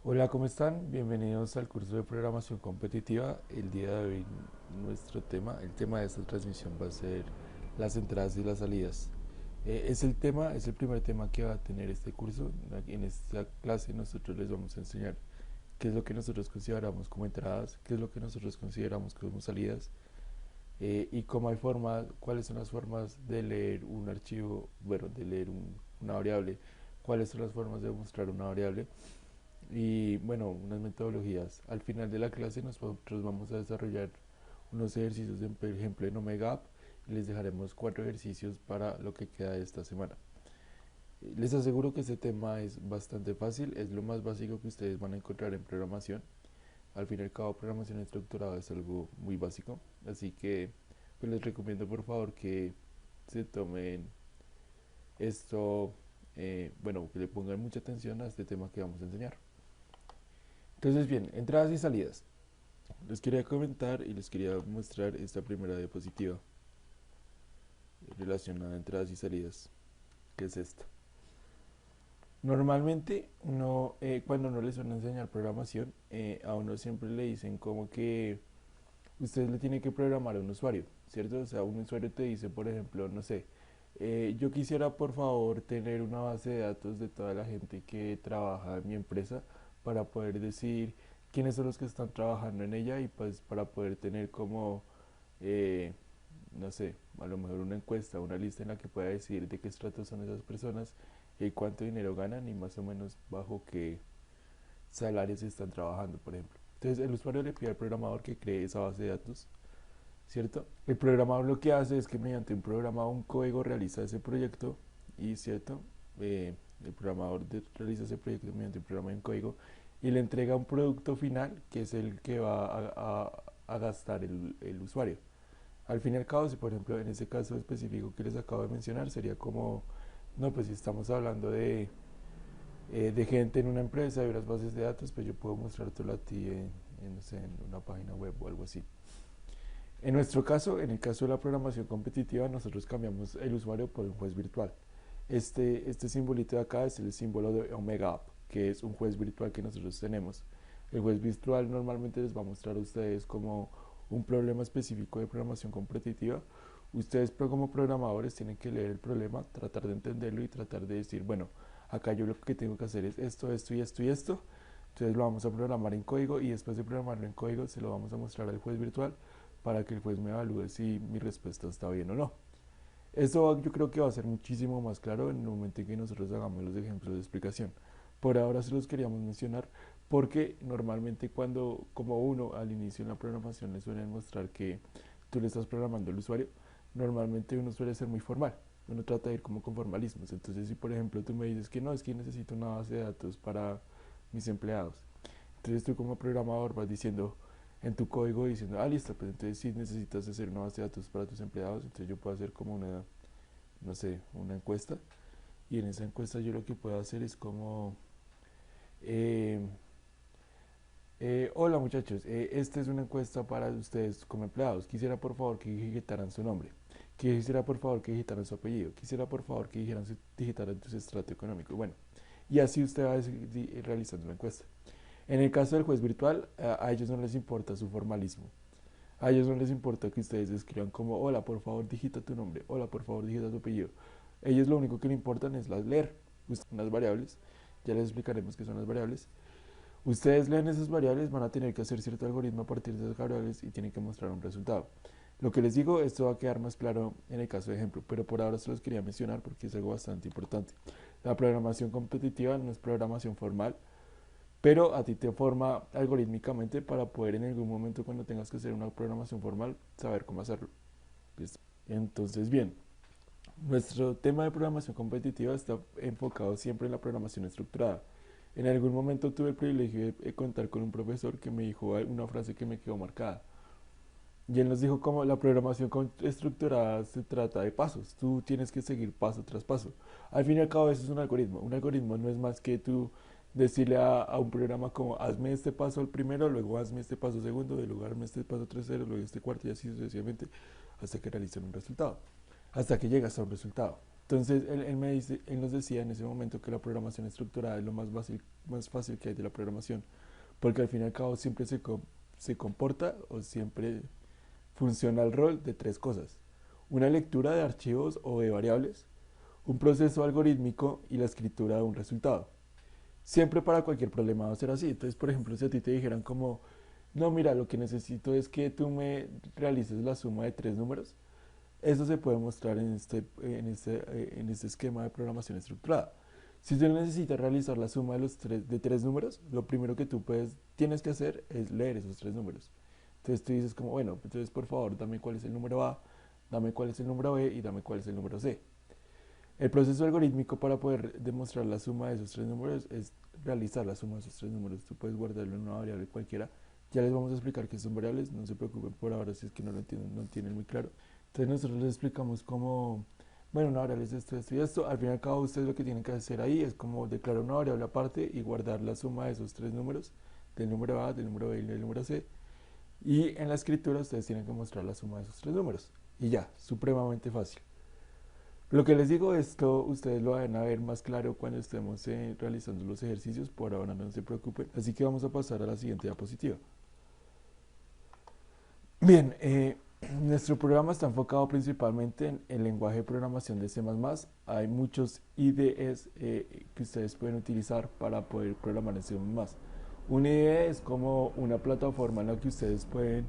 Hola, ¿cómo están? Bienvenidos al curso de programación competitiva. El día de hoy el tema de esta transmisión va a ser las entradas y las salidas. Es el primer tema que va a tener este curso. En esta clase nosotros les vamos a enseñar qué es lo que nosotros consideramos como entradas, qué es lo que nosotros consideramos como salidas, y cómo hay formas, cuáles son las formas de leer un archivo, bueno, de leer una variable, cuáles son las formas de mostrar una variable y bueno, unas metodologías. Al final de la clase nosotros vamos a desarrollar unos ejercicios de, por ejemplo, en Omega App, y les dejaremos 4 ejercicios para lo que queda de esta semana. Les aseguro que este tema es bastante fácil, es lo más básico que ustedes van a encontrar en programación. Al fin y al cabo, programación estructurada es algo muy básico, así que pues les recomiendo por favor que se tomen esto, bueno, que le pongan mucha atención a este tema que vamos a enseñar. Entonces, bien, entradas y salidas. Les quería comentar y les quería mostrar esta primera diapositiva relacionada a entradas y salidas, que es esta. Normalmente, cuando no les van a enseñar programación, a uno siempre le dicen como que usted le tiene que programar a un usuario, ¿cierto? O sea, un usuario te dice, por ejemplo, no sé, yo quisiera por favor tener una base de datos de toda la gente que trabaja en mi empresa para poder decir quiénes son los que están trabajando en ella y pues para poder tener como, eh, no sé, a lo mejor una encuesta, una lista en la que pueda decir de qué estratos son esas personas y cuánto dinero ganan y más o menos bajo qué salarios están trabajando, por ejemplo. Entonces el usuario le pide al programador que cree esa base de datos, ¿cierto? El programador lo que hace es que mediante un programa o un código realiza ese proyecto y, ¿cierto? El programador realiza ese proyecto mediante un programa y un código y le entrega un producto final que es el que va a gastar el usuario. Al fin y al cabo, si por ejemplo en ese caso específico que les acabo de mencionar, sería como, no, pues si estamos hablando de gente en una empresa y unas bases de datos, pues yo puedo mostrártelo a ti no sé, en una página web o algo así. En nuestro caso, en el caso de la programación competitiva, nosotros cambiamos el usuario por un juez virtual. Este simbolito de acá es el símbolo de Omega App, que es un juez virtual que nosotros tenemos. El juez virtual normalmente les va a mostrar a ustedes como un problema específico de programación competitiva. Ustedes como programadores tienen que leer el problema, tratar de entenderlo y tratar de decir, bueno, acá yo lo que tengo que hacer es esto, esto y esto y esto. Entonces lo vamos a programar en código y después de programarlo en código se lo vamos a mostrar al juez virtual para que el juez me evalúe si mi respuesta está bien o no. Esto yo creo que va a ser muchísimo más claro en el momento en que nosotros hagamos los ejemplos de explicación. Por ahora se los queríamos mencionar porque normalmente cuando como uno al inicio en la programación le suelen mostrar que tú le estás programando al usuario, normalmente uno suele ser muy formal. Uno trata de ir como con formalismos. Entonces si por ejemplo tú me dices que no, es que necesito una base de datos para mis empleados. Entonces tú como programador vas diciendo en tu código diciendo, ah, listo, pues entonces si necesitas hacer una base de datos para tus empleados, entonces yo puedo hacer como una, no sé, una encuesta. Y en esa encuesta yo lo que puedo hacer es como, eh, hola muchachos, esta es una encuesta para ustedes como empleados. Quisiera por favor que digitaran su nombre. Quisiera por favor que digitaran su apellido. Quisiera por favor que digitaran su estrato económico. Bueno, y así usted va realizando la encuesta. En el caso del juez virtual, a ellos no les importa su formalismo. A ellos no les importa que ustedes escriban como, hola, por favor, digita tu nombre, hola, por favor, digita tu apellido. Ellos lo único que le importan es leer unas variables. Ya les explicaremos qué son las variables. Ustedes leen esas variables, van a tener que hacer cierto algoritmo a partir de esas variables y tienen que mostrar un resultado. Lo que les digo, esto va a quedar más claro en el caso de ejemplo, pero por ahora se los quería mencionar porque es algo bastante importante. La programación competitiva no es programación formal, pero a ti te forma algorítmicamente para poder en algún momento cuando tengas que hacer una programación formal saber cómo hacerlo. ¿Listo? Entonces, bien, nuestro tema de programación competitiva está enfocado siempre en la programación estructurada. En algún momento tuve el privilegio de contar con un profesor que me dijo una frase que me quedó marcada. Y él nos dijo como la programación estructurada se trata de pasos, tú tienes que seguir paso tras paso. Al fin y al cabo eso es un algoritmo no es más que tú decirle a un programa como hazme este paso al primero, luego hazme este paso segundo, luego hazme este paso tercero, luego este cuarto y así sucesivamente hasta que realicen un resultado, hasta que llegas a un resultado. Entonces, él nos decía en ese momento que la programación estructurada es lo más fácil que hay de la programación, porque al fin y al cabo siempre se comporta o siempre funciona el rol de tres cosas: una lectura de archivos o de variables, un proceso algorítmico y la escritura de un resultado. Siempre para cualquier problema va a ser así. Entonces, por ejemplo, si a ti te dijeran como, no, mira, lo que necesito es que tú me realices la suma de tres números, eso se puede mostrar en este esquema de programación estructurada. Si tú necesitas realizar la suma de tres números, lo primero que tienes que hacer es leer esos tres números. Entonces tú dices como, bueno, entonces por favor dame cuál es el número A, dame cuál es el número B y dame cuál es el número C. El proceso algorítmico para poder demostrar la suma de esos tres números es realizar la suma de esos tres números. Tú puedes guardarlo en una variable cualquiera. Ya les vamos a explicar qué son variables, no se preocupen por ahora si es que no lo entienden, no tienen muy claro. Entonces nosotros les explicamos cómo, bueno, una variable es esto y esto. Al fin y al cabo ustedes lo que tienen que hacer ahí es como declarar una variable aparte y guardar la suma de esos tres números, del número A, del número B y del número C. Y en la escritura ustedes tienen que mostrar la suma de esos tres números. Y ya, supremamente fácil. Lo que les digo, esto ustedes lo van a ver más claro cuando estemos realizando los ejercicios. Por ahora no se preocupen. Así que vamos a pasar a la siguiente diapositiva. Bien, nuestro programa está enfocado principalmente en el lenguaje de programación de C++. Hay muchos IDEs que ustedes pueden utilizar para poder programar en C++. Un IDE es como una plataforma en la que ustedes pueden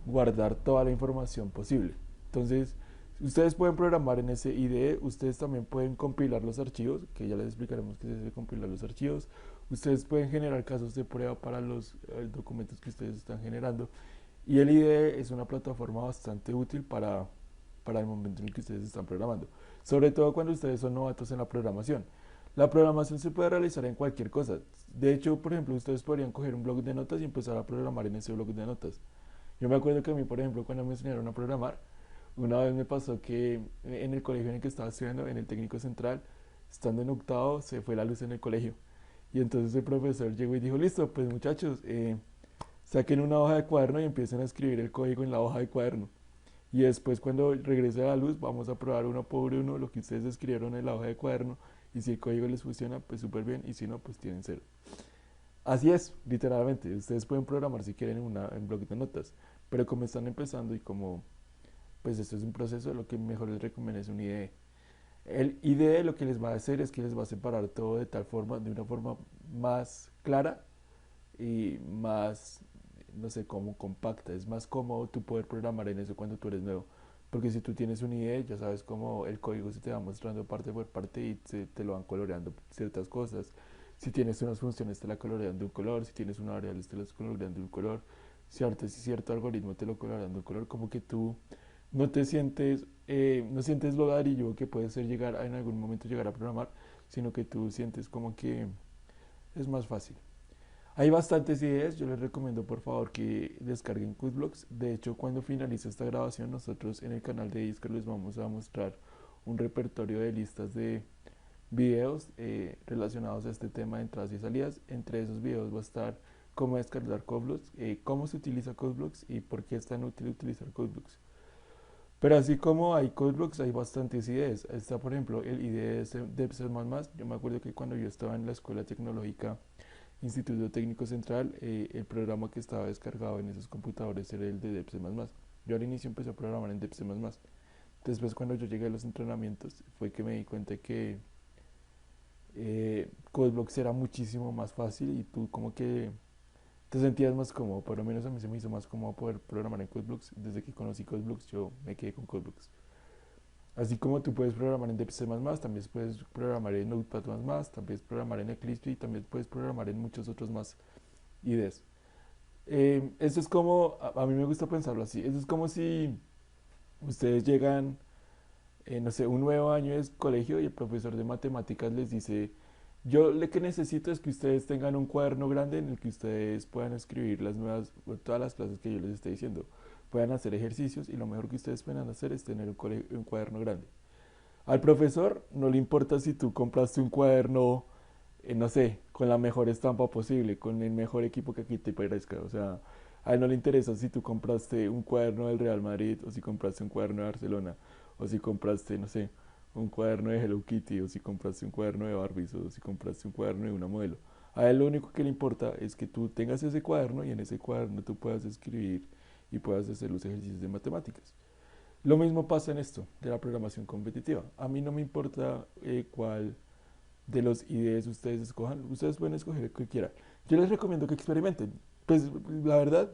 guardar toda la información posible. Entonces, ustedes pueden programar en ese IDE, ustedes también pueden compilar los archivos, que ya les explicaremos qué es eso de compilar los archivos. Ustedes pueden generar casos de prueba para los documentos que ustedes están generando. Y el IDE es una plataforma bastante útil para el momento en el que ustedes están programando. Sobre todo cuando ustedes son novatos en la programación. La programación se puede realizar en cualquier cosa. De hecho, por ejemplo, ustedes podrían coger un bloc de notas y empezar a programar en ese bloc de notas. Yo me acuerdo que a mí, por ejemplo, cuando me enseñaron a programar, una vez me pasó que en el colegio en el que estaba estudiando, en el técnico central, estando en octavo, se fue la luz en el colegio. Y entonces el profesor llegó y dijo, listo, pues muchachos, saquen una hoja de cuaderno y empiecen a escribir el código en la hoja de cuaderno. Y después cuando regrese a la luz vamos a probar uno por uno lo que ustedes escribieron en la hoja de cuaderno y si el código les funciona, pues súper bien y si no, pues tienen cero. Así es, literalmente. Ustedes pueden programar si quieren en bloc de notas, pero como están empezando y como pues esto es un proceso, lo que mejor les recomiendo es un IDE. El IDE lo que les va a hacer es que les va a separar todo de tal forma, de una forma más clara y más, no sé, como compacta. Es más cómodo tú poder programar en eso cuando tú eres nuevo. Porque si tú tienes un IDE, ya sabes cómo el código se te va mostrando parte por parte y te lo van coloreando ciertas cosas. Si tienes unas funciones te la colorean de un color, si tienes una variable te las colorean de un color, si cierto algoritmo te lo colorean de un color, como que tú no sientes lo darillo que puede ser llegar en algún momento llegar a programar, sino que tú sientes como que es más fácil. Hay bastantes ideas, yo les recomiendo por favor que descarguen Codeblox. De hecho, cuando finalice esta grabación, nosotros en el canal de Discord les vamos a mostrar un repertorio de listas de videos relacionados a este tema de entradas y salidas. Entre esos videos va a estar cómo descargar Codeblox, cómo se utiliza Codeblox y por qué es tan útil utilizar Codeblox. Pero así como hay Codeblox, hay bastantes ideas. Está, por ejemplo, el IDE de C++. Yo me acuerdo que cuando yo estaba en la escuela tecnológica Instituto Técnico Central, el programa que estaba descargado en esos computadores era el de DEP++. Yo al inicio empecé a programar en DEP++. Después cuando yo llegué a los entrenamientos fue que me di cuenta que Codeblox era muchísimo más fácil y tú como que te sentías más cómodo. Por lo menos a mí se me hizo más cómodo poder programar en Codeblox. Desde que conocí Codeblox yo me quedé con Codeblox. Así como tú puedes programar en C++, también puedes programar en Notepad++, también puedes programar en Eclipse y también puedes programar en muchos otros más IDEs. Esto es como, a mí me gusta pensarlo así, esto es como si ustedes llegan, no sé, un nuevo año de colegio y el profesor de matemáticas les dice, yo lo que necesito es que ustedes tengan un cuaderno grande en el que ustedes puedan escribir todas las clases que yo les estoy diciendo, puedan hacer ejercicios y lo mejor que ustedes puedan hacer es tener un cuaderno grande. Al profesor no le importa si tú compraste un cuaderno, no sé, con la mejor estampa posible, con el mejor equipo que aquí te parezca. O sea, a él no le interesa si tú compraste un cuaderno del Real Madrid o si compraste un cuaderno de Barcelona o si compraste, no sé, un cuaderno de Hello Kitty, o si compraste un cuaderno de Barbies, o si compraste un cuaderno de una modelo. A él lo único que le importa es que tú tengas ese cuaderno y en ese cuaderno tú puedas escribir y puedas hacer los ejercicios de matemáticas. Lo mismo pasa en esto, de la programación competitiva. A mí no me importa cuál de los IDEs ustedes escojan, ustedes pueden escoger el que quieran. Yo les recomiendo que experimenten. Pues la verdad,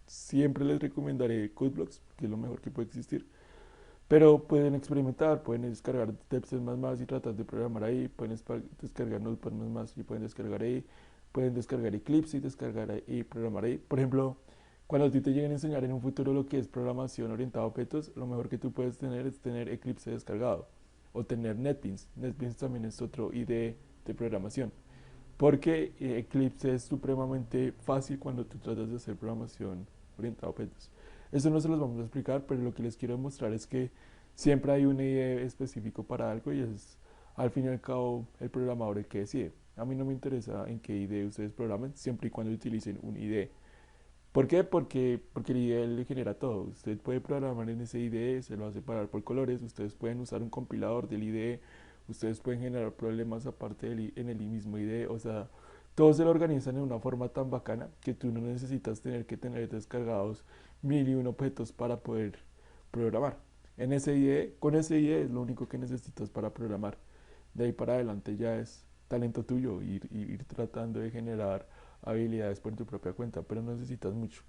siempre les recomendaré CodeBlocks, que es lo mejor que puede existir. Pero pueden experimentar, pueden descargar TEPS++ y tratar de programar ahí, pueden descargar Notepad++ y pueden descargar ahí, pueden descargar Eclipse y descargar ahí y programar ahí. Por ejemplo, cuando a ti te lleguen a enseñar en un futuro lo que es programación orientada a objetos, lo mejor que tú puedes tener es tener Eclipse descargado o tener NetBeans. NetBeans también es otro IDE de programación, porque Eclipse es supremamente fácil cuando tú tratas de hacer programación orientada a objetos. Eso no se los vamos a explicar, pero lo que les quiero mostrar es que siempre hay un IDE específico para algo y es al fin y al cabo el programador el que decide. A mí no me interesa en qué IDE ustedes programen, siempre y cuando utilicen un IDE. ¿Por qué? Porque el IDE le genera todo. Usted puede programar en ese IDE, se lo va a separar por colores, ustedes pueden usar un compilador del IDE, ustedes pueden generar problemas aparte en el mismo IDE, o sea, todo se lo organizan en una forma tan bacana que tú no necesitas tener que tener descargados mil y un objetos para poder programar. En ese IDE, con ese IDE es lo único que necesitas para programar. De ahí para adelante ya es talento tuyo, ir tratando de generar habilidades por tu propia cuenta, pero no necesitas mucho.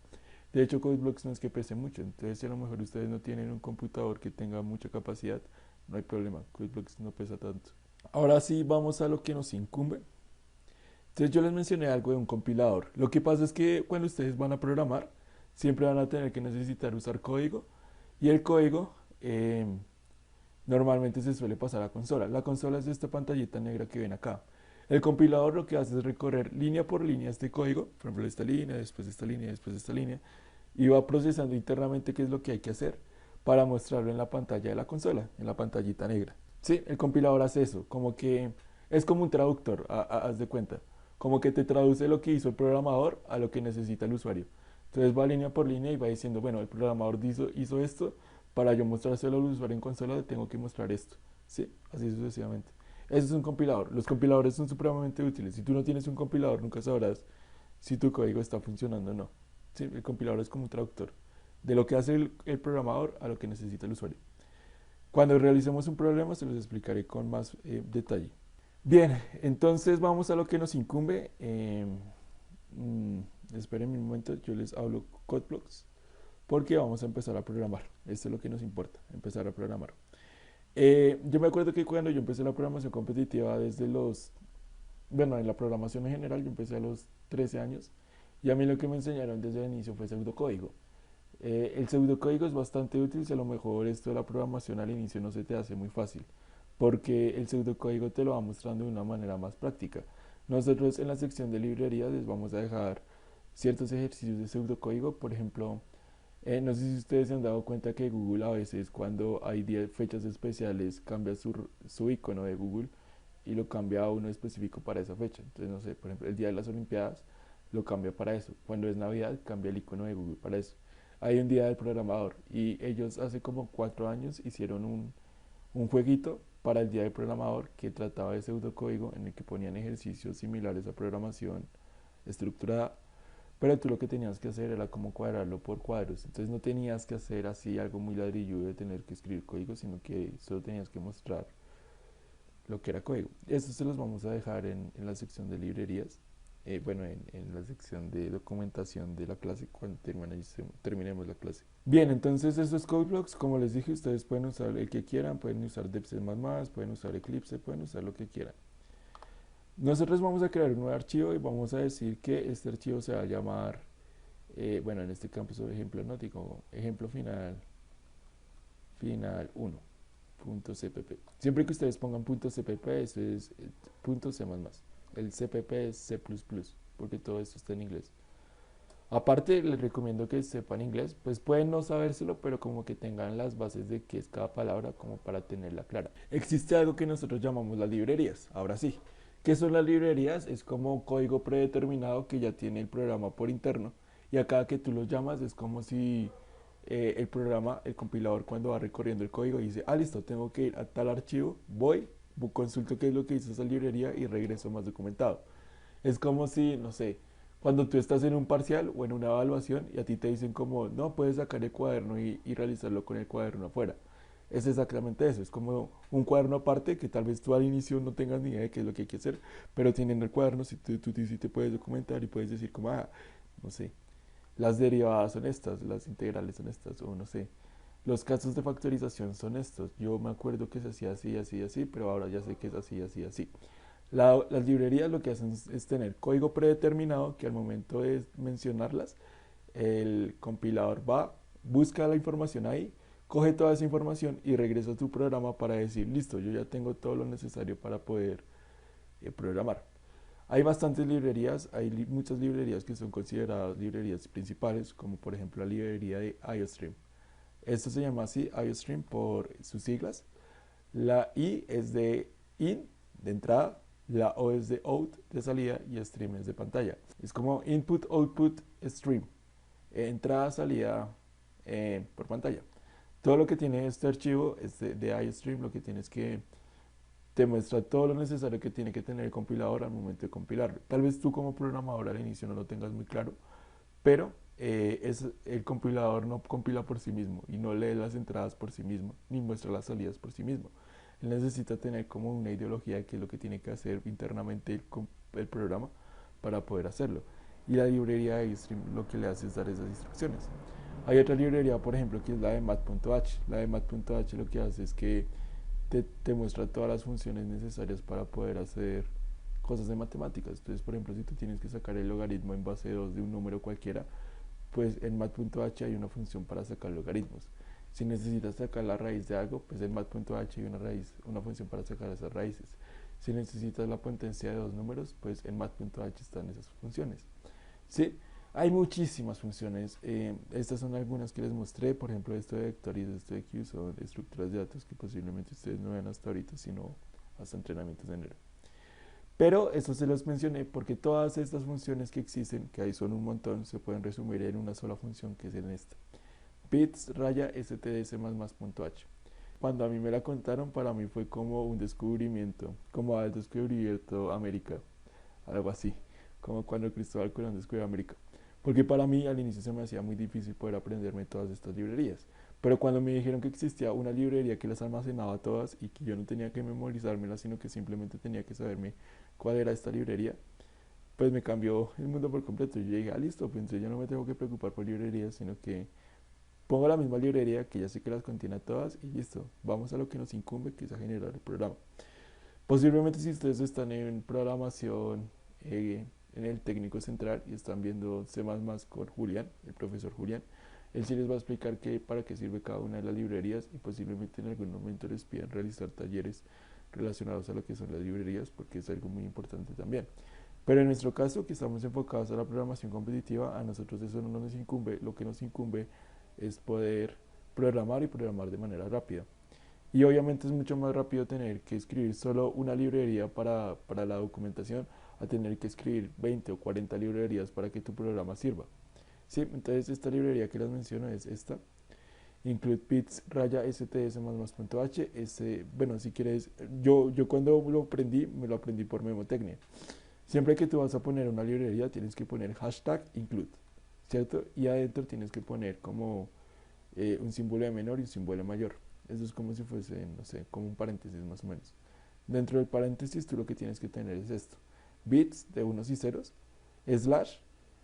De hecho, CodeBlocks no es que pese mucho, entonces si a lo mejor ustedes no tienen un computador que tenga mucha capacidad, no hay problema, CodeBlocks no pesa tanto. Ahora sí, vamos a lo que nos incumbe. Entonces yo les mencioné algo de un compilador. Lo que pasa es que cuando ustedes van a programar, siempre van a tener que necesitar usar código y el código normalmente se suele pasar a consola. La consola es esta pantallita negra que ven acá. El compilador lo que hace es recorrer línea por línea este código, por ejemplo esta línea, después esta línea, después esta línea, y va procesando internamente qué es lo que hay que hacer para mostrarlo en la pantalla de la consola, en la pantallita negra. Sí, el compilador hace eso, como que es como un traductor, haz de cuenta, como que te traduce lo que hizo el programador a lo que necesita el usuario. Entonces va línea por línea y va diciendo, bueno, el programador hizo esto, para yo mostrárselo al usuario en consola le tengo que mostrar esto, ¿sí? Así sucesivamente. Ese es un compilador. Los compiladores son supremamente útiles. Si tú no tienes un compilador, nunca sabrás si tu código está funcionando o no. ¿Sí? El compilador es como un traductor de lo que hace el programador a lo que necesita el usuario. Cuando realicemos un problema se los explicaré con más detalle. Bien, entonces vamos a lo que nos incumbe. Esperen un momento, yo les hablo CodeBlocks porque vamos a empezar a programar. Esto es lo que nos importa, empezar a programar. Yo me acuerdo que cuando yo empecé la programación competitiva desde bueno, en la programación en general, yo empecé a los 13 años y a mí lo que me enseñaron desde el inicio fue pseudocódigo. El pseudocódigo es bastante útil si a lo mejor esto de la programación al inicio no se te hace muy fácil, porque el pseudocódigo te lo va mostrando de una manera más práctica. Nosotros en la sección de librerías les vamos a dejar ciertos ejercicios de pseudocódigo, por ejemplo, no sé si ustedes se han dado cuenta que Google a veces cuando hay fechas especiales cambia su icono de Google y lo cambia a uno específico para esa fecha. Entonces, no sé, por ejemplo, el día de las Olimpiadas lo cambia para eso. Cuando es Navidad cambia el icono de Google para eso. Hay un día del programador y ellos hace como 4 años hicieron un jueguito para el día del programador que trataba de pseudocódigo en el que ponían ejercicios similares a programación estructurada, pero tú lo que tenías que hacer era como cuadrarlo por cuadros. Entonces no tenías que hacer así algo muy ladrilludo de tener que escribir código, sino que solo tenías que mostrar lo que era código. Esto se los vamos a dejar en la sección de librerías. Bueno, en la sección de documentación de la clase cuando terminemos la clase. Bien, entonces eso es CodeBlocks. Como les dije, ustedes pueden usar el que quieran, pueden usar Deps++, pueden usar Eclipse, pueden usar lo que quieran. Nosotros vamos a crear un nuevo archivo y vamos a decir que este archivo se va a llamar, bueno, en este campo de ejemplo, no digo ejemplo final 1.cpp. Siempre que ustedes pongan .cpp, eso es .c++. El cpp es C++, porque todo esto está en inglés. Aparte, les recomiendo que sepan inglés, pues pueden no sabérselo, pero como que tengan las bases de qué es cada palabra como para tenerla clara. Existe algo que nosotros llamamos las librerías, ahora sí. ¿Qué son las librerías? Es como un código predeterminado que ya tiene el programa por interno y a cada que tú lo llamas es como si el programa, el compilador cuando va recorriendo el código dice, ah, listo, tengo que ir a tal archivo, voy, consulto qué es lo que dice esa librería y regreso más documentado. Es como si, no sé, cuando tú estás en un parcial o en una evaluación y a ti te dicen como, no, puedes sacar el cuaderno y realizarlo con el cuaderno afuera. Es exactamente eso, es como un cuaderno aparte que tal vez tú al inicio no tengas ni idea de qué es lo que hay que hacer, pero teniendo el cuaderno si tú sí te puedes documentar y puedes decir como, ah, no sé, las derivadas son estas, las integrales son estas, o no sé, los casos de factorización son estos. Yo me acuerdo que se hacía así, así, así, pero ahora ya sé que es así, así, así. Las librerías lo que hacen es tener código predeterminado que al momento de mencionarlas, el compilador va, busca la información ahí, coge toda esa información y regresa a tu programa para decir, listo, yo ya tengo todo lo necesario para poder programar. Hay bastantes librerías, hay muchas librerías que son consideradas librerías principales, como por ejemplo la librería de IOStream. Esto se llama así, IOStream, por sus siglas. La I es de in, de entrada, la O es de out, de salida, y stream es de pantalla. Es como input, output, stream. Entrada, salida por pantalla. Todo lo que tiene este archivo es de iStream, lo que tiene es que te muestra todo lo necesario que tiene que tener el compilador al momento de compilarlo. Tal vez tú como programador al inicio no lo tengas muy claro, pero el compilador no compila por sí mismo y no lee las entradas por sí mismo, ni muestra las salidas por sí mismo. Él necesita tener como una ideología de qué es lo que tiene que hacer internamente el programa para poder hacerlo. Y la librería de iStream lo que le hace es dar esas instrucciones. Hay otra librería, por ejemplo, que es la de math.h. La de math.h lo que hace es que te muestra todas las funciones necesarias para poder hacer cosas de matemáticas. Entonces, por ejemplo, si tú tienes que sacar el logaritmo en base 2 de un número cualquiera, pues en math.h hay una función para sacar logaritmos. Si necesitas sacar la raíz de algo, pues en math.h hay una función para sacar esas raíces. Si necesitas la potencia de dos números, pues en math.h están esas funciones. ¿Sí? Hay muchísimas funciones. Estas son algunas que les mostré, por ejemplo, esto de vectores, esto de Q, son estructuras de datos que posiblemente ustedes no vean hasta ahorita, sino hasta entrenamientos de enero. Pero eso se los mencioné porque todas estas funciones que existen, que ahí son un montón, se pueden resumir en una sola función que es en esta. Bits raya stds más punto h. Cuando a mí me la contaron, para mí fue como un descubrimiento, como haber descubierto América, algo así, como cuando Cristóbal Colón descubrió América. Porque para mí al inicio se me hacía muy difícil poder aprenderme todas estas librerías. Pero cuando me dijeron que existía una librería que las almacenaba todas y que yo no tenía que memorizármelas, sino que simplemente tenía que saberme cuál era esta librería, pues me cambió el mundo por completo. Yo dije, ah, listo, pues entonces yo no me tengo que preocupar por librerías, sino que pongo la misma librería que ya sé que las contiene a todas y listo, vamos a lo que nos incumbe, que es a generar el programa. Posiblemente si ustedes están en programación, en el técnico central y están viendo C++ con Julián, el profesor Julián, él sí les va a explicar para qué sirve cada una de las librerías y posiblemente en algún momento les pidan realizar talleres relacionados a lo que son las librerías porque es algo muy importante también. Pero en nuestro caso, que estamos enfocados a la programación competitiva, a nosotros eso no nos incumbe. Lo que nos incumbe es poder programar y programar de manera rápida. Y obviamente es mucho más rápido tener que escribir solo una librería para la documentación a tener que escribir 20 o 40 librerías para que tu programa sirva. Sí, entonces esta librería que les menciono es esta. Include bits raya stds h. Bueno, si quieres, yo cuando lo aprendí, me lo aprendí por memotecnia. Siempre que tú vas a poner una librería, tienes que poner hashtag include, ¿cierto? Y adentro tienes que poner como un símbolo de menor y un símbolo de mayor. Eso es como si fuese, no sé, como un paréntesis más o menos. Dentro del paréntesis tú lo que tienes que tener es esto. Bits de unos y ceros, slash,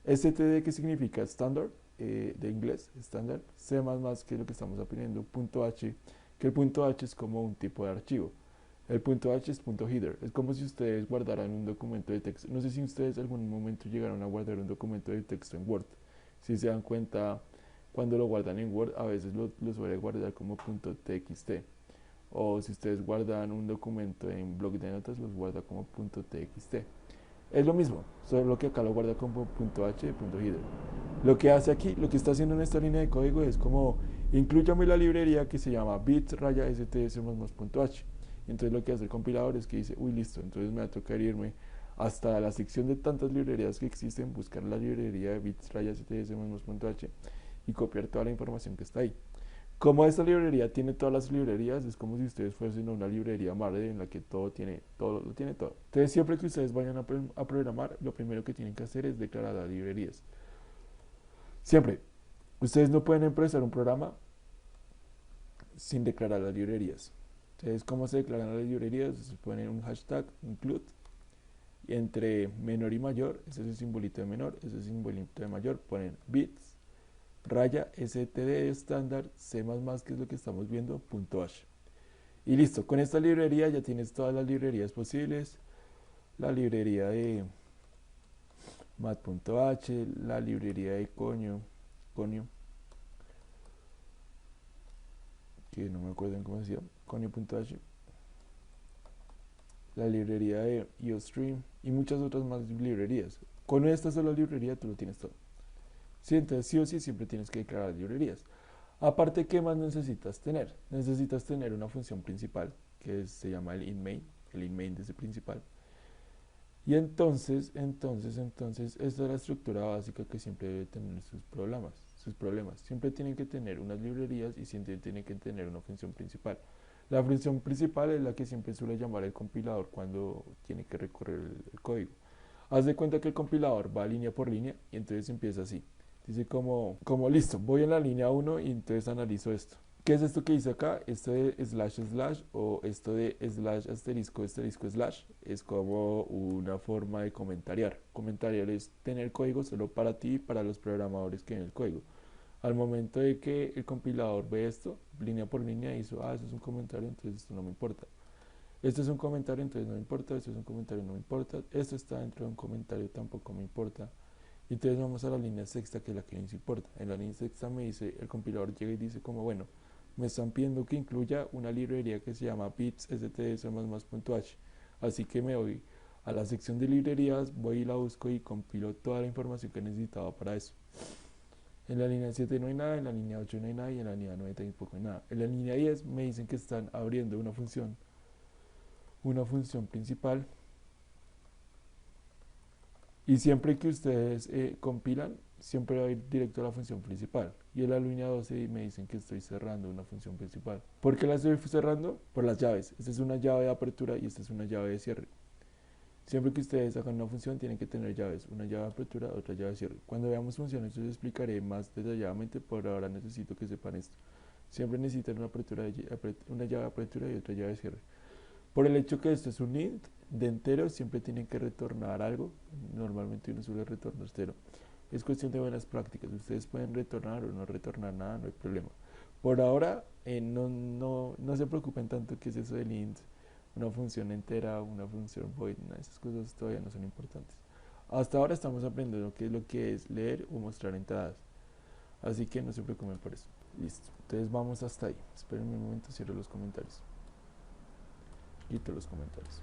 std que significa standard, de inglés, estándar, C++ que es lo que estamos aprendiendo, punto h, que el punto h es como un tipo de archivo. El punto h es punto header, es como si ustedes guardaran un documento de texto. No sé si ustedes en algún momento llegaron a guardar un documento de texto en Word. Si se dan cuenta, cuando lo guardan en Word, a veces lo suele guardar como punto .txt. O si ustedes guardan un documento en bloc de notas, los guarda como punto .txt. Es lo mismo, solo que acá lo guarda como punto .h, punto .header. Lo que hace aquí, lo que está haciendo en esta línea de código es como, incluyame la librería que se llama bits raya stds punto .h. Entonces lo que hace el compilador es que dice, uy, listo, entonces me va a tocar irme hasta la sección de tantas librerías que existen, buscar la librería de bits raya stds punto .h y copiar toda la información que está ahí. Como esta librería tiene todas las librerías, es como si ustedes fuesen a una librería Marde en la que todo tiene todo, lo tiene todo. Entonces, siempre que ustedes vayan a programar, lo primero que tienen que hacer es declarar las librerías. Siempre. Ustedes no pueden empezar un programa sin declarar las librerías. Entonces, ¿cómo se declaran las librerías? Se ponen un hashtag, include, y entre menor y mayor, ese es el simbolito de menor, ese es el simbolito de mayor, ponen bits, raya, std estándar, c++, que es lo que estamos viendo, .h. Y listo, con esta librería ya tienes todas las librerías posibles, la librería de mat.h, la librería de conio, que no me acuerdo en cómo se llama, conio.h, la librería de IOStream y muchas otras más librerías. Con esta sola librería tú lo tienes todo. Sí, entonces sí o sí siempre tienes que declarar librerías. Aparte, ¿qué más necesitas tener? Necesitas tener una función principal, que se llama el inMain, el inMain de ese principal. Y entonces, esta es la estructura básica que siempre debe tener sus problemas. Siempre tienen que tener unas librerías y siempre tienen que tener una función principal. La función principal es la que siempre suele llamar el compilador cuando tiene que recorrer el código. Haz de cuenta que el compilador va línea por línea y entonces empieza así. Dice como listo, voy en la línea 1 y entonces analizo esto. ¿Qué es esto que dice acá? Esto de slash slash o esto de slash asterisco asterisco slash es como una forma de comentariar. Comentariar es tener código solo para ti y para los programadores que ven el código. Al momento de que el compilador ve esto, línea por línea, hizo, eso es un comentario, entonces esto no me importa. Esto es un comentario, entonces no me importa. Esto es un comentario, no me importa. Esto está dentro de un comentario, tampoco me importa. Y entonces vamos a la línea sexta, que es la que nos importa. En la línea sexta me dice, el compilador llega y dice como, bueno, me están pidiendo que incluya una librería que se llama bits stds++.h. Así que me voy a la sección de librerías, voy y la busco y compilo toda la información que necesitaba para eso. En la línea 7 no hay nada, en la línea 8 no hay nada y en la línea 9 tampoco hay nada. En la línea 10 me dicen que están abriendo una función principal y siempre que ustedes compilan siempre va a ir directo a la función principal y en la línea 12 me dicen que estoy cerrando una función principal. ¿Por qué la estoy cerrando? Por las llaves. Esta es una llave de apertura y esta es una llave de cierre. Siempre que ustedes hagan una función tienen que tener llaves, una llave de apertura, otra llave de cierre. Cuando veamos funciones yo les explicaré más detalladamente, por ahora necesito que sepan esto. Siempre necesitan una llave de apertura y otra llave de cierre. Por el hecho que esto es un int de entero, siempre tienen que retornar algo. Normalmente uno suele retornar 0. Es cuestión de buenas prácticas. Ustedes pueden retornar o no retornar nada, no hay problema. Por ahora, no se preocupen tanto que es eso del int, una función entera, una función void, esas cosas todavía no son importantes. Hasta ahora estamos aprendiendo qué es lo que es leer o mostrar entradas. Así que no se preocupen por eso. Listo. Entonces vamos hasta ahí. Esperen un momento, cierro los comentarios. Quito los comentarios.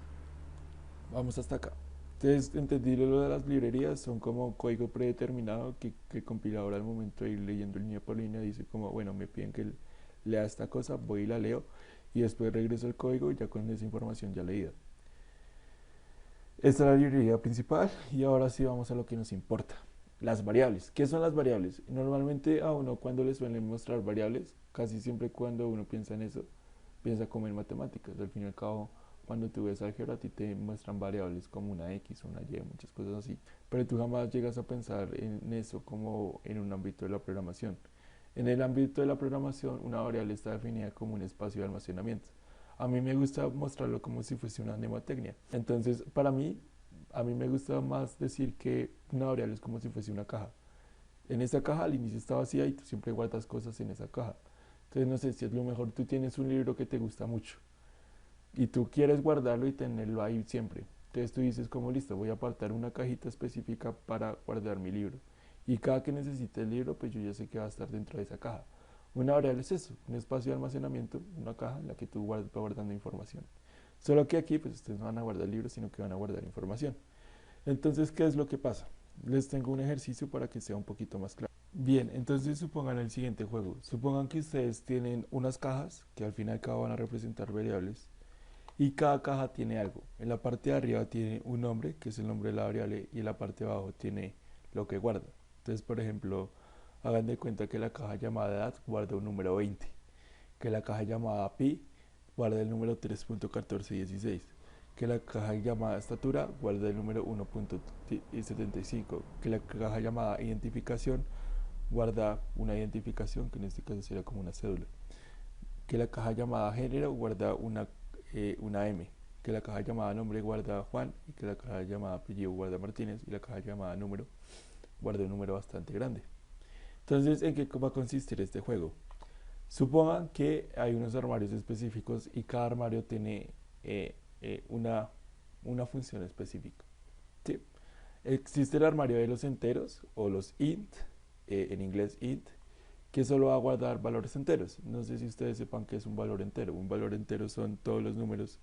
Vamos hasta acá. Entonces entendí lo de las librerías, son como código predeterminado que el compilador al momento de ir leyendo línea por línea dice como, bueno, me piden que lea esta cosa, voy y la leo y después regreso al código ya con esa información ya leída. Esta es la librería principal y ahora sí vamos a lo que nos importa. Las variables. ¿Qué son las variables? Normalmente a uno cuando le suelen mostrar variables, casi siempre cuando uno piensa en eso, piensa como en matemáticas. Al fin y al cabo, cuando tú ves álgebra, a ti te muestran variables como una X, una Y, muchas cosas así. Pero tú jamás llegas a pensar en eso como en un ámbito de la programación. En el ámbito de la programación, una variable está definida como un espacio de almacenamiento. A mí me gusta mostrarlo como si fuese una mnemotecnia. Entonces, para mí, a mí me gusta más decir que una variable es como si fuese una caja. En esa caja al inicio está vacía y tú siempre guardas cosas en esa caja. Entonces, no sé si es lo mejor, tú tienes un libro que te gusta mucho y tú quieres guardarlo y tenerlo ahí siempre. Entonces tú dices como listo, voy a apartar una cajita específica para guardar mi libro. Y cada que necesite el libro, pues yo ya sé que va a estar dentro de esa caja. Una variable es eso, un espacio de almacenamiento, una caja en la que tú vas guardando información. Solo que aquí, pues ustedes no van a guardar libros, sino que van a guardar información. Entonces, ¿qué es lo que pasa? Les tengo un ejercicio para que sea un poquito más claro. Bien, entonces supongan el siguiente juego. Supongan que ustedes tienen unas cajas que al fin y al cabo van a representar variables y cada caja tiene algo. En la parte de arriba tiene un nombre, que es el nombre de la variable, y en la parte de abajo tiene lo que guarda. Entonces, por ejemplo, Hagan de cuenta que la caja llamada edad guarda un número 20, que la caja llamada pi guarda el número 3.1416, que la caja llamada estatura guarda el número 1.75, que la caja llamada identificación guarda una identificación, que en este caso sería como una cédula, que la caja llamada género guarda una M, que la caja llamada nombre guarda Juan, y que la caja llamada apellido guarda Martínez, y la caja llamada número guarda un número bastante grande. Entonces, ¿en qué va a consistir este juego? Supongan que hay unos armarios específicos y cada armario tiene una función específica. ¿Sí? Existe el armario de los enteros o los int, en inglés int, que solo va a guardar valores enteros. No sé si ustedes sepan qué es un valor entero. Un valor entero son todos los números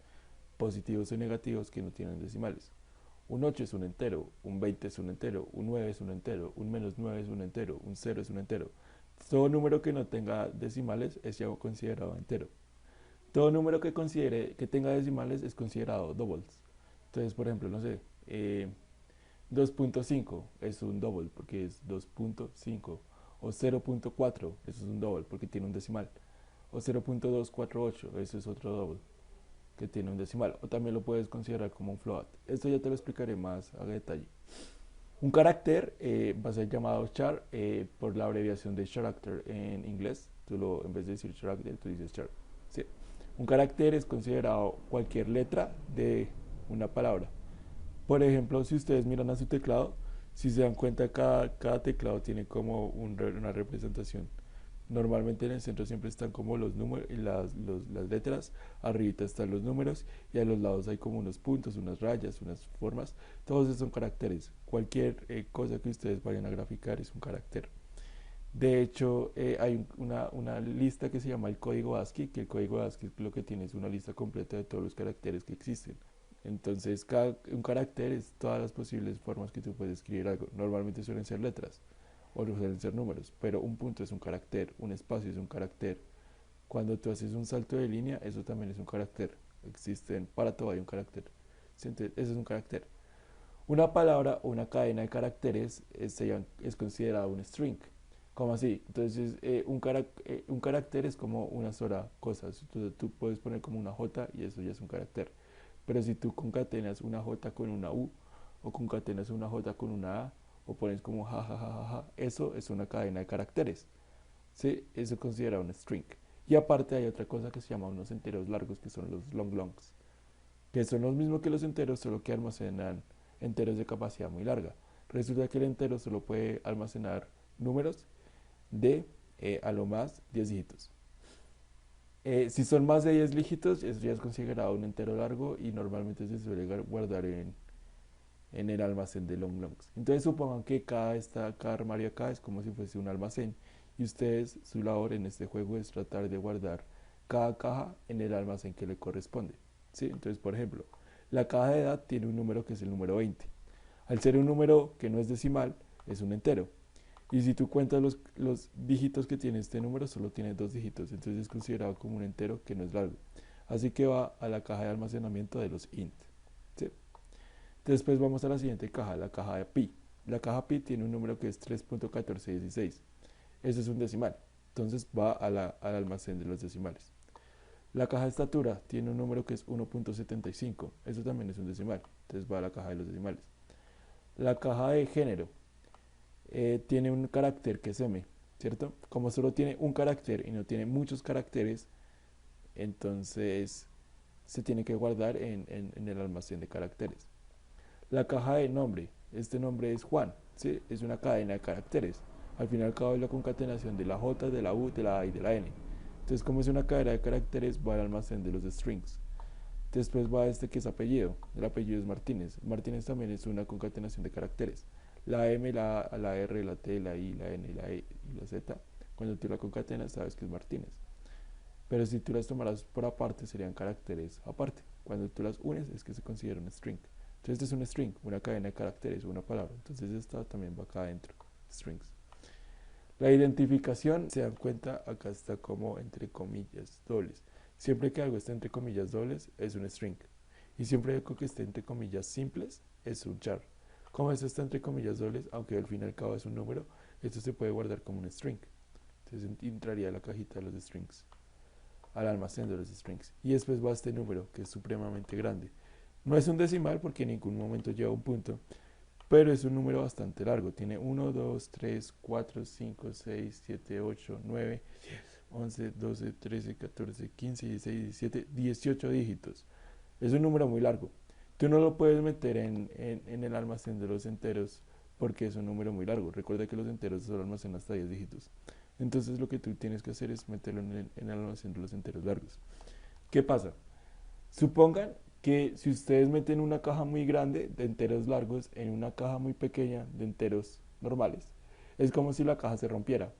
positivos o negativos que no tienen decimales. Un 8 es un entero, un 20 es un entero, un 9 es un entero, un -9 es un entero, un 0 es un entero. Todo número que no tenga decimales es ya considerado entero. Todo número que tenga decimales es considerado doubles. Entonces, por ejemplo, no sé, 2.5 es un double porque es 2.5. O 0.4, eso es un double porque tiene un decimal. O 0.248, eso es otro double que tiene un decimal. O también lo puedes considerar como un float. Esto ya te lo explicaré más a detalle. Un carácter va a ser llamado char por la abreviación de character en inglés. En vez de decir character, tú dices char. ¿Sí? Un carácter es considerado cualquier letra de una palabra. Por ejemplo, si ustedes miran a su teclado, si se dan cuenta, cada teclado tiene como una representación. Normalmente en el centro siempre están como los números y las letras, arribita están los números y a los lados hay como unos puntos, unas rayas, unas formas. Todos esos son caracteres. Cualquier cosa que ustedes vayan a graficar es un carácter. De hecho, hay una lista que se llama el código ASCII, que el código ASCII lo que tiene es una lista completa de todos los caracteres que existen. Entonces, un carácter es todas las posibles formas que tú puedes escribir algo. Normalmente suelen ser letras o suelen ser números, pero un punto es un carácter, un espacio es un carácter. Cuando tú haces un salto de línea, eso también es un carácter. Existen, para todo hay un carácter. Entonces, eso es un carácter. Una palabra o una cadena de caracteres es considerada un string. ¿Cómo así? Entonces, un carácter es como una sola cosa. Tú puedes poner como una J y eso ya es un carácter. Pero si tú concatenas una J con una U, o concatenas una J con una A, o pones como ja, ja, ja, ja, ja, eso es una cadena de caracteres. ¿Sí? Eso se considera un string. Y aparte hay otra cosa que se llama unos enteros largos, que son los long longs, que son los mismos que los enteros, solo que almacenan enteros de capacidad muy larga. Resulta que el entero solo puede almacenar números de a lo más 10 dígitos. Si son más de 10 dígitos, eso ya es considerado un entero largo y normalmente se suele guardar en el almacén de long longs. Entonces supongan que cada armario acá es como si fuese un almacén y ustedes, su labor en este juego es tratar de guardar cada caja en el almacén que le corresponde. ¿Sí? Entonces, por ejemplo, la caja de edad tiene un número que es el número 20. Al ser un número que no es decimal, es un entero. Y si tú cuentas los dígitos que tiene este número, solo tiene 2 dígitos, entonces es considerado como un entero que no es largo. Así que va a la caja de almacenamiento de los int. ¿Sí? Después vamos a la siguiente caja, la caja de pi. La caja pi tiene un número que es 3.1416. Eso es un decimal. Entonces va al almacén de los decimales. La caja de estatura tiene un número que es 1.75. Eso también es un decimal. Entonces va a la caja de los decimales. La caja de género tiene un carácter que es m, ¿cierto? Como solo tiene un carácter y no tiene muchos caracteres, entonces se tiene que guardar en el almacén de caracteres. La caja de nombre, este nombre es Juan, ¿sí? Es una cadena de caracteres. Al fin y al cabo es la concatenación de la J, de la U, de la A y de la N. Entonces, como es una cadena de caracteres, va al almacén de los strings. Después va este que es apellido. El apellido es Martínez. Martínez también es una concatenación de caracteres. La M, la A, la R, la T, la I, la N, la E y la Z. Cuando tú la concatenas, sabes que es Martínez. Pero si tú las tomaras por aparte, serían caracteres aparte. Cuando tú las unes, es que se considera un string. Entonces, este es un string, una cadena de caracteres, una palabra. Entonces, esta también va acá adentro. Strings. La identificación, se dan cuenta, acá está como entre comillas dobles. Siempre que algo está entre comillas dobles, es un string. Y siempre que esté entre comillas simples, es un char. Como esto está entre comillas dobles, aunque al fin y al cabo es un número, esto se puede guardar como un string. Entonces entraría a la cajita de los strings, al almacén de los strings. Y después va este número, que es supremamente grande. No es un decimal porque en ningún momento lleva un punto, pero es un número bastante largo. Tiene 1, 2, 3, 4, 5, 6, 7, 8, 9, 11, 12, 13, 14, 15, 16, 17, 18 dígitos. Es un número muy largo. Tú no lo puedes meter en el almacén de los enteros porque es un número muy largo. Recuerda que los enteros solo almacenan hasta 10 dígitos. Entonces lo que tú tienes que hacer es meterlo en el almacén de los enteros largos. ¿Qué pasa? Supongan que si ustedes meten una caja muy grande de enteros largos en una caja muy pequeña de enteros normales, es como si la caja se rompiera.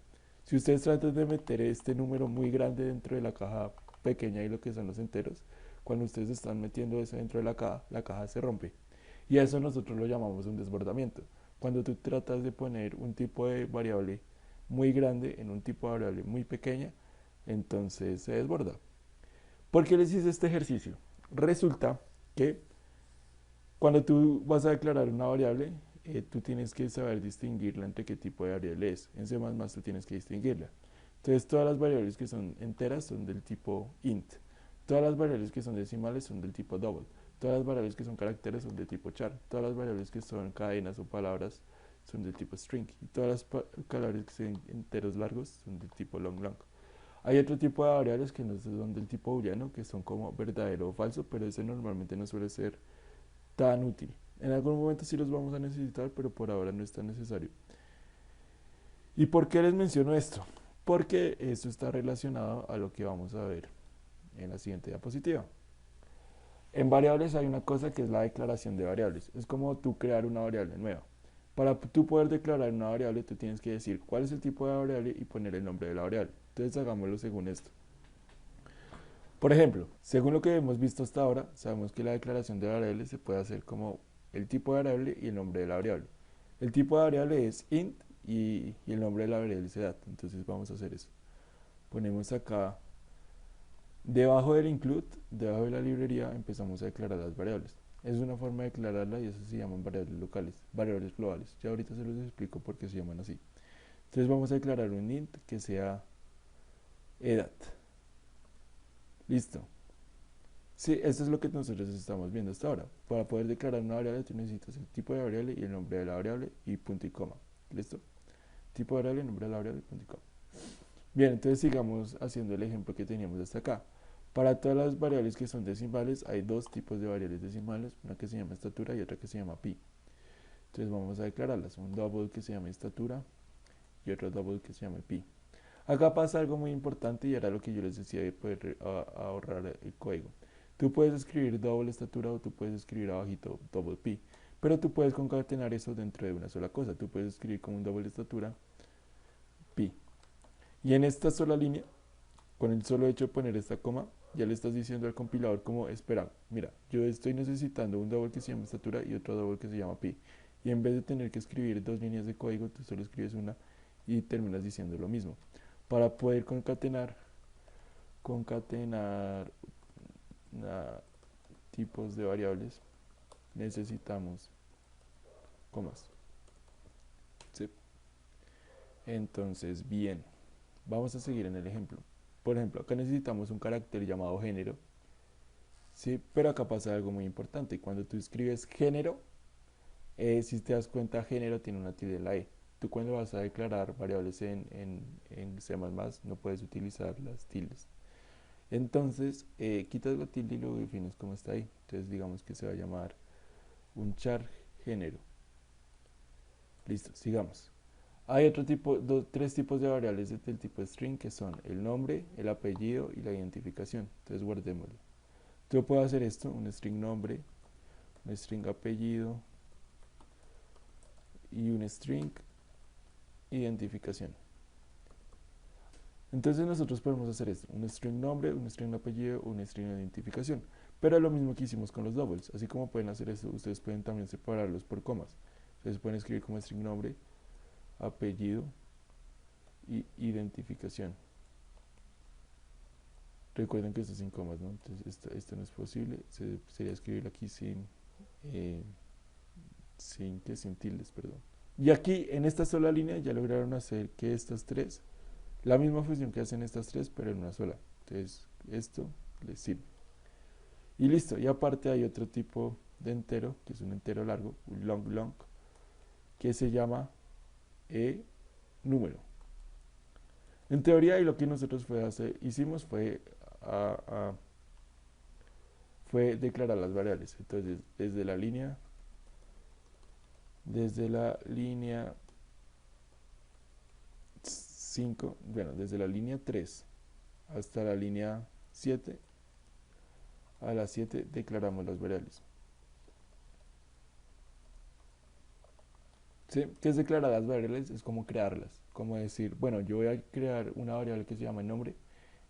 Si ustedes tratan de meter este número muy grande dentro de la caja pequeña y lo que son los enteros, cuando ustedes están metiendo eso dentro de la caja se rompe. Y a eso nosotros lo llamamos un desbordamiento. Cuando tú tratas de poner un tipo de variable muy grande en un tipo de variable muy pequeña, entonces se desborda. ¿Por qué les hice este ejercicio? Resulta que cuando tú vas a declarar una variable, tú tienes que saber distinguirla entre qué tipo de variable es. En C++ tú tienes que distinguirla. Entonces todas las variables que son enteras son del tipo int. Todas las variables que son decimales son del tipo double. Todas las variables que son caracteres son del tipo char. Todas las variables que son cadenas o palabras son del tipo string. Y todas las variables que son enteros largos son del tipo long long. Hay otro tipo de variables que no son del tipo booleano, que son como verdadero o falso, pero ese normalmente no suele ser tan útil. En algún momento sí los vamos a necesitar, pero por ahora no es tan necesario. ¿Y por qué les menciono esto? Porque esto está relacionado a lo que vamos a ver en la siguiente diapositiva. En variables hay una cosa que es la declaración de variables. Es como tú crear una variable nueva. Para tú poder declarar una variable, tú tienes que decir cuál es el tipo de variable y poner el nombre de la variable. Entonces hagámoslo según esto. Por ejemplo, según lo que hemos visto hasta ahora, sabemos que la declaración de variables se puede hacer como el tipo de variable y el nombre de la variable. El tipo de variable es int y el nombre de la variable es dat. Entonces vamos a hacer eso. Ponemos acá, debajo del include, debajo de la librería, empezamos a declarar las variables. Es una forma de declararla y eso se llaman variables locales, variables globales. Ya ahorita se los explico por qué se llaman así. Entonces vamos a declarar un int que sea edat. Listo. Sí, esto es lo que nosotros estamos viendo hasta ahora. Para poder declarar una variable, tú necesitas el tipo de variable y el nombre de la variable y punto y coma. ¿Listo? Tipo de variable, nombre de la variable, punto y coma. Bien, entonces sigamos haciendo el ejemplo que teníamos hasta acá. Para todas las variables que son decimales, hay dos tipos de variables decimales, una que se llama estatura y otra que se llama pi. Entonces vamos a declararlas, un double que se llama estatura y otro double que se llama pi. Acá pasa algo muy importante y era lo que yo les decía de poder ahorrar el código. Tú puedes escribir doble estatura o tú puedes escribir abajito double pi, pero tú puedes concatenar eso dentro de una sola cosa. Tú puedes escribir como un doble estatura pi. Y en esta sola línea, con el solo hecho de poner esta coma, ya le estás diciendo al compilador como, espera, mira, yo estoy necesitando un double que se llama estatura y otro double que se llama pi. Y en vez de tener que escribir dos líneas de código, tú solo escribes una y terminas diciendo lo mismo. Para poder concatenar tipos de variables, necesitamos comas. ¿Sí? Entonces, bien, vamos a seguir en el ejemplo. Por ejemplo, acá necesitamos un carácter llamado género, ¿sí? Pero acá pasa algo muy importante. Cuando tú escribes género, si te das cuenta, género tiene una tilde en la E. Tú cuando vas a declarar variables en C++ no puedes utilizar las tildes. Entonces, quitas la tilde y lo defines como está ahí. Entonces, digamos que se va a llamar un char género. Listo, sigamos. Hay otro tipo, tres tipos de variables del tipo string que son el nombre, el apellido y la identificación. Entonces, guardémoslo. Yo puedo hacer esto, un string nombre, un string apellido y un string identificación. Entonces nosotros podemos hacer esto, un string nombre, un string apellido, un string identificación. Pero es lo mismo que hicimos con los doubles. Así como pueden hacer esto, ustedes pueden también separarlos por comas. Entonces pueden escribir como string nombre, apellido y identificación. Recuerden que esto es sin comas, ¿no? Entonces esto no es posible. Sería escribirlo aquí sin tildes, perdón. Y aquí, en esta sola línea, ya lograron hacer que estas tres, la misma función que hacen estas tres, pero en una sola. Entonces, esto les sirve. Y listo, y aparte hay otro tipo de entero, que es un entero largo, un long, que se llama número. En teoría, y lo que nosotros hicimos fue declarar las variables. Entonces, desde la línea 5, bueno, desde la línea 3 hasta la línea 7, a las 7 declaramos las variables. ¿Sí? ¿Qué es declarar las variables? Es como crearlas, como decir, bueno, yo voy a crear una variable que se llama nombre,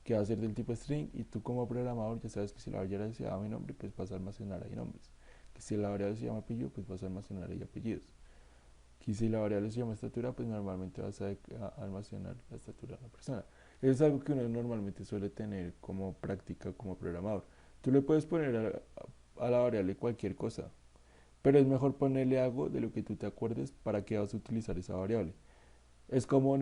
que va a ser del tipo string, y tú como programador ya sabes que si la variable se llama nombre, pues vas a almacenar ahí nombres. Que si la variable se llama apellido, pues vas a almacenar ahí apellidos. Que si la variable se llama estatura, pues normalmente vas a almacenar la estatura de la persona. Es algo que uno normalmente suele tener como práctica como programador. Tú le puedes poner a la variable cualquier cosa, pero es mejor ponerle algo de lo que tú te acuerdes para que vas a utilizar esa variable. Es como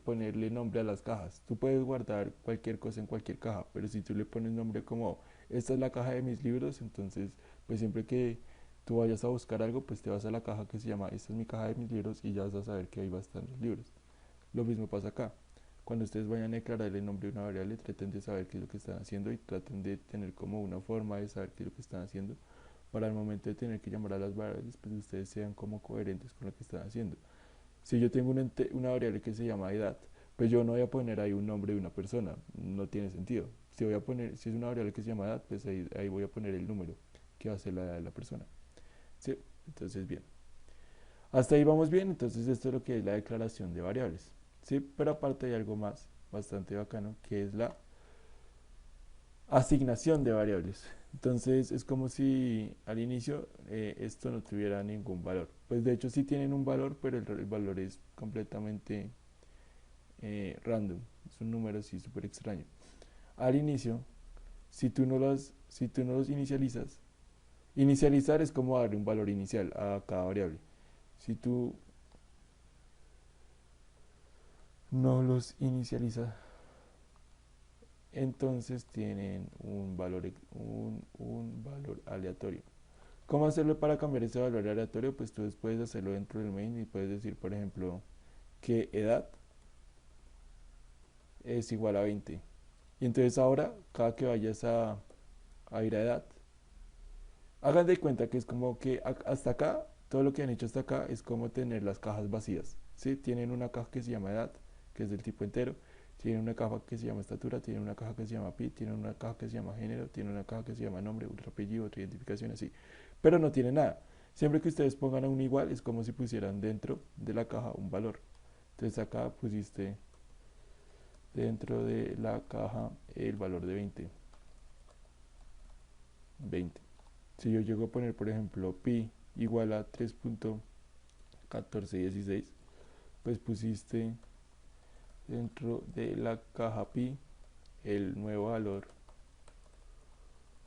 ponerle nombre a las cajas. Tú puedes guardar cualquier cosa en cualquier caja, pero si tú le pones nombre como esta es la caja de mis libros, entonces pues siempre que tú vayas a buscar algo, pues te vas a la caja que se llama esta es mi caja de mis libros y ya vas a saber que ahí va a estar los libros. Lo mismo pasa acá. Cuando ustedes vayan a declarar el nombre de una variable, traten de saber qué es lo que están haciendo y traten de tener como una forma de saber qué es lo que están haciendo para el momento de tener que llamar a las variables, pues ustedes sean como coherentes con lo que están haciendo. Si yo tengo una variable que se llama edad, pues yo no voy a poner ahí un nombre de una persona, no tiene sentido. Si es una variable que se llama edad, pues ahí voy a poner el número que va a ser la edad de la persona. ¿Sí? Entonces, bien. Hasta ahí vamos bien, entonces esto es lo que es la declaración de variables. ¿Sí? Pero aparte hay algo más bastante bacano, que es la asignación de variables. Entonces es como si al inicio esto no tuviera ningún valor. Pues de hecho sí tienen un valor, pero el valor es completamente random. Es un número así súper extraño. Al inicio, si tú no los inicializas, inicializar es como darle un valor inicial a cada variable. Si tú no los inicializas, entonces tienen un valor aleatorio. ¿Cómo hacerlo para cambiar ese valor aleatorio? Pues tú puedes hacerlo dentro del main y puedes decir, por ejemplo, que edad es igual a 20. Y entonces ahora, cada que vayas a ir a edad, hagan de cuenta que es como que hasta acá, todo lo que han hecho hasta acá es como tener las cajas vacías. ¿Sí? Tienen una caja que se llama edad, que es del tipo entero. Tienen una caja que se llama estatura, tienen una caja que se llama pi, tienen una caja que se llama género, tienen una caja que se llama nombre, otro apellido, otra identificación, así. Pero no tiene nada. Siempre que ustedes pongan a un igual, es como si pusieran dentro de la caja un valor. Entonces acá pusiste dentro de la caja el valor de 20. 20. Si yo llego a poner, por ejemplo, pi igual a 3.1416, pues pusiste dentro de la caja pi el nuevo valor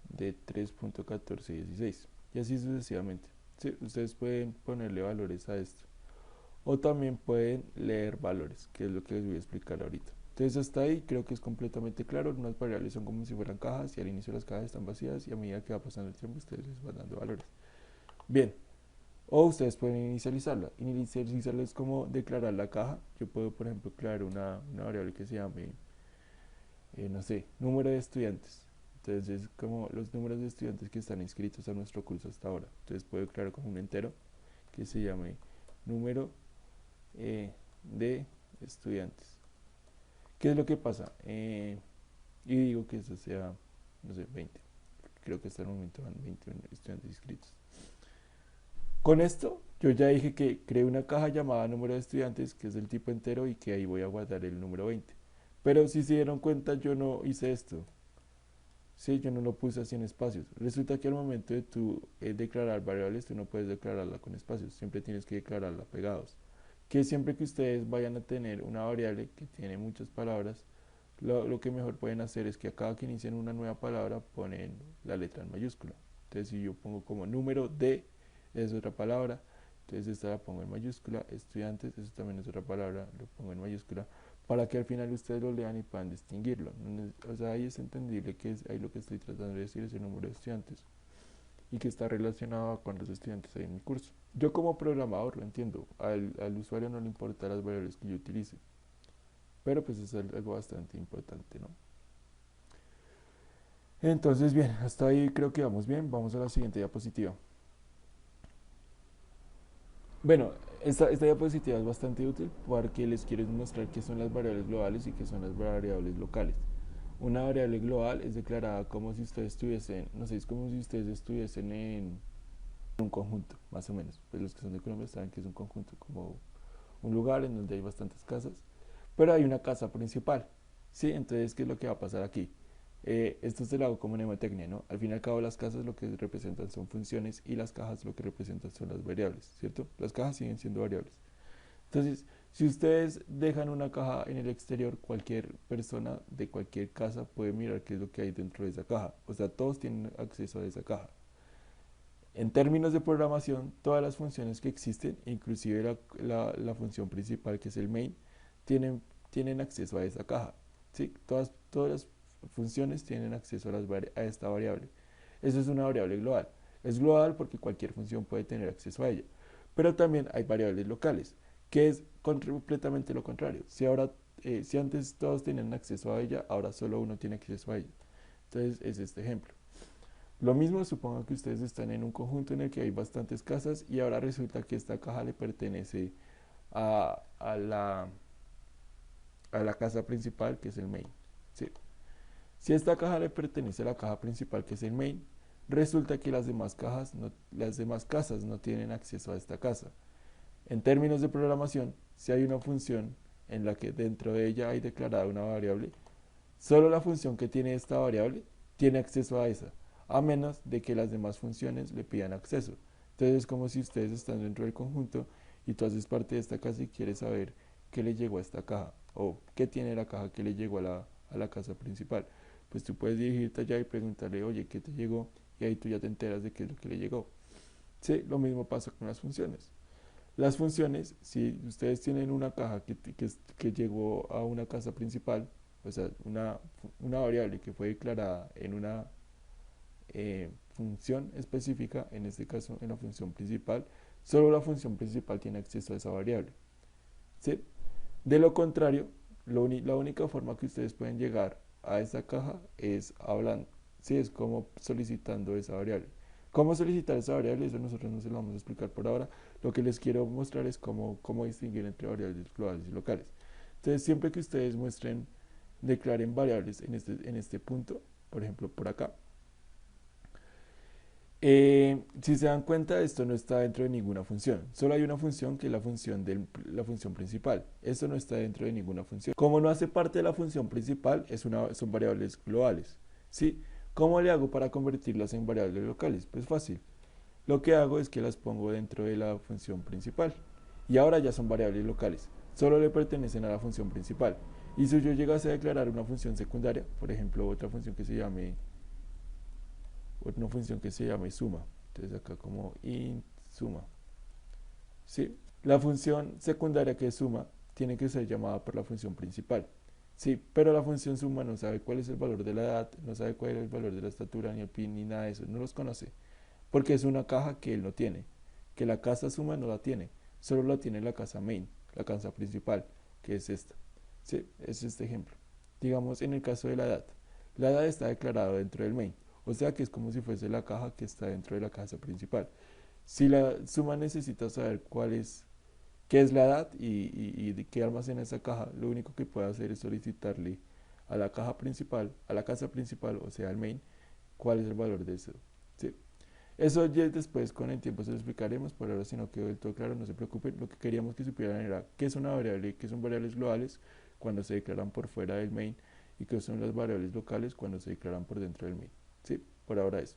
de 3.1416. Y así sucesivamente. Sí, ustedes pueden ponerle valores a esto. O también pueden leer valores, que es lo que les voy a explicar ahorita. Entonces hasta ahí creo que es completamente claro. Unas variables son como si fueran cajas y al inicio las cajas están vacías y a medida que va pasando el tiempo ustedes les van dando valores. Bien, o ustedes pueden inicializarla. Inicializarla es como declarar la caja. Yo puedo, por ejemplo, crear una variable que se llame, no sé, número de estudiantes. Entonces es como los números de estudiantes que están inscritos a nuestro curso hasta ahora. Entonces puedo crear como un entero que se llame número de estudiantes. ¿Qué es lo que pasa? Y digo que eso sea, no sé, 20. Creo que hasta el momento van 20 estudiantes inscritos. Con esto, yo ya dije que creé una caja llamada número de estudiantes, que es del tipo entero y que ahí voy a guardar el número 20. Pero si se dieron cuenta, yo no hice esto. Sí, yo no lo puse así en espacios. Resulta que al momento de tú declarar variables, tú no puedes declararla con espacios. Siempre tienes que declararla pegados. Que siempre que ustedes vayan a tener una variable que tiene muchas palabras, lo que mejor pueden hacer es que a cada que inicien una nueva palabra ponen la letra en mayúscula. Entonces si yo pongo como número de es otra palabra, Entonces esta la pongo en mayúscula, estudiantes, eso también es otra palabra, lo pongo en mayúscula, para que al final ustedes lo lean y puedan distinguirlo. O sea, ahí es entendible que ahí lo que estoy tratando de decir es el número de estudiantes y que está relacionado con los estudiantes ahí en mi curso. Yo como programador lo entiendo, al usuario no le importan las variables que yo utilice, pero pues es algo bastante importante, ¿no? Entonces, bien, hasta ahí creo que vamos bien. Vamos a la siguiente diapositiva. Bueno, esta diapositiva es bastante útil porque les quiero mostrar qué son las variables globales y qué son las variables locales. Una variable global es declarada como si ustedes estuviesen, no sé, es como si ustedes estuviesen en un conjunto, más o menos. Pues los que son de Colombia saben que es un conjunto, como un lugar en donde hay bastantes casas, pero hay una casa principal, ¿sí? Entonces, ¿qué es lo que va a pasar aquí? Esto se lo hago como mnemotecnia, ¿no? Al fin y al cabo las casas lo que representan son funciones y las cajas lo que representan son las variables, ¿cierto? Las cajas siguen siendo variables. Entonces, si ustedes dejan una caja en el exterior, cualquier persona de cualquier casa puede mirar qué es lo que hay dentro de esa caja. O sea, todos tienen acceso a esa caja. En términos de programación, todas las funciones que existen, inclusive la función principal que es el main, tienen acceso a esa caja. ¿Sí? Todas las funciones tienen acceso a esta variable. Eso es una variable global. Es global porque cualquier función puede tener acceso a ella. Pero también hay variables locales, que es completamente lo contrario. Si antes todos tenían acceso a ella, ahora solo uno tiene acceso a ella. Entonces es este ejemplo. Lo mismo, supongo que ustedes están en un conjunto en el que hay bastantes casas y ahora resulta que esta caja le pertenece a, a la, a la casa principal, que es el main. ¿Sí? Si esta caja le pertenece a la caja principal, que es el main, resulta que las demás casas no tienen acceso a esta casa. En términos de programación, si hay una función en la que dentro de ella hay declarada una variable, solo la función que tiene esta variable tiene acceso a esa, a menos de que las demás funciones le pidan acceso. Entonces es como si ustedes están dentro del conjunto y tú haces parte de esta casa y quieres saber qué le llegó a esta caja o qué tiene la caja que le llegó a la casa principal. Pues tú puedes dirigirte allá y preguntarle, oye, ¿qué te llegó? Y ahí tú ya te enteras de qué es lo que le llegó. Sí, lo mismo pasa con las funciones. Las funciones, si ustedes tienen una caja que llegó a una casa principal, o sea, una variable que fue declarada en una función específica, en este caso en la función principal, solo la función principal tiene acceso a esa variable. ¿Sí? De lo contrario, la única forma que ustedes pueden llegar a esa caja es hablando, ¿sí? Es como solicitando esa variable. ¿Cómo solicitar esa variable? Eso nosotros no se lo vamos a explicar por ahora. Lo que les quiero mostrar es cómo distinguir entre variables globales y locales. Entonces, siempre que ustedes declaren variables en este punto, por ejemplo, por acá, si se dan cuenta, esto no está dentro de ninguna función. Solo hay una función que es la función principal. Esto no está dentro de ninguna función. Como no hace parte de la función principal, son variables globales. ¿Sí? ¿Cómo le hago para convertirlas en variables locales? Pues fácil. Lo que hago es que las pongo dentro de la función principal. Y ahora ya son variables locales. Solo le pertenecen a la función principal. Y si yo llegase a declarar una función secundaria, por ejemplo, una función que se llame suma. Entonces acá como int suma. ¿Sí? La función secundaria que es suma tiene que ser llamada por la función principal. Sí, pero la función suma no sabe cuál es el valor de la edad, no sabe cuál es el valor de la estatura, ni el pin, ni nada de eso. No los conoce. Porque es una caja que él no tiene. Que la casa suma no la tiene. Solo la tiene la casa main, la casa principal, que es esta. ¿Sí? Es este ejemplo. Digamos, en el caso de la edad. La edad está declarada dentro del main. O sea que es como si fuese la caja que está dentro de la casa principal. Si la suma necesita saber qué es la edad y de qué almacena esa caja, lo único que puede hacer es solicitarle a la caja principal, a la casa principal, o sea, al main, cuál es el valor de eso. ¿Sí? Eso ya después con el tiempo se lo explicaremos, por ahora si no quedó del todo claro, no se preocupen. Lo que queríamos que supieran era qué es una variable, qué son variables globales cuando se declaran por fuera del main y qué son las variables locales cuando se declaran por dentro del main. ¿Sí? Por ahora eso.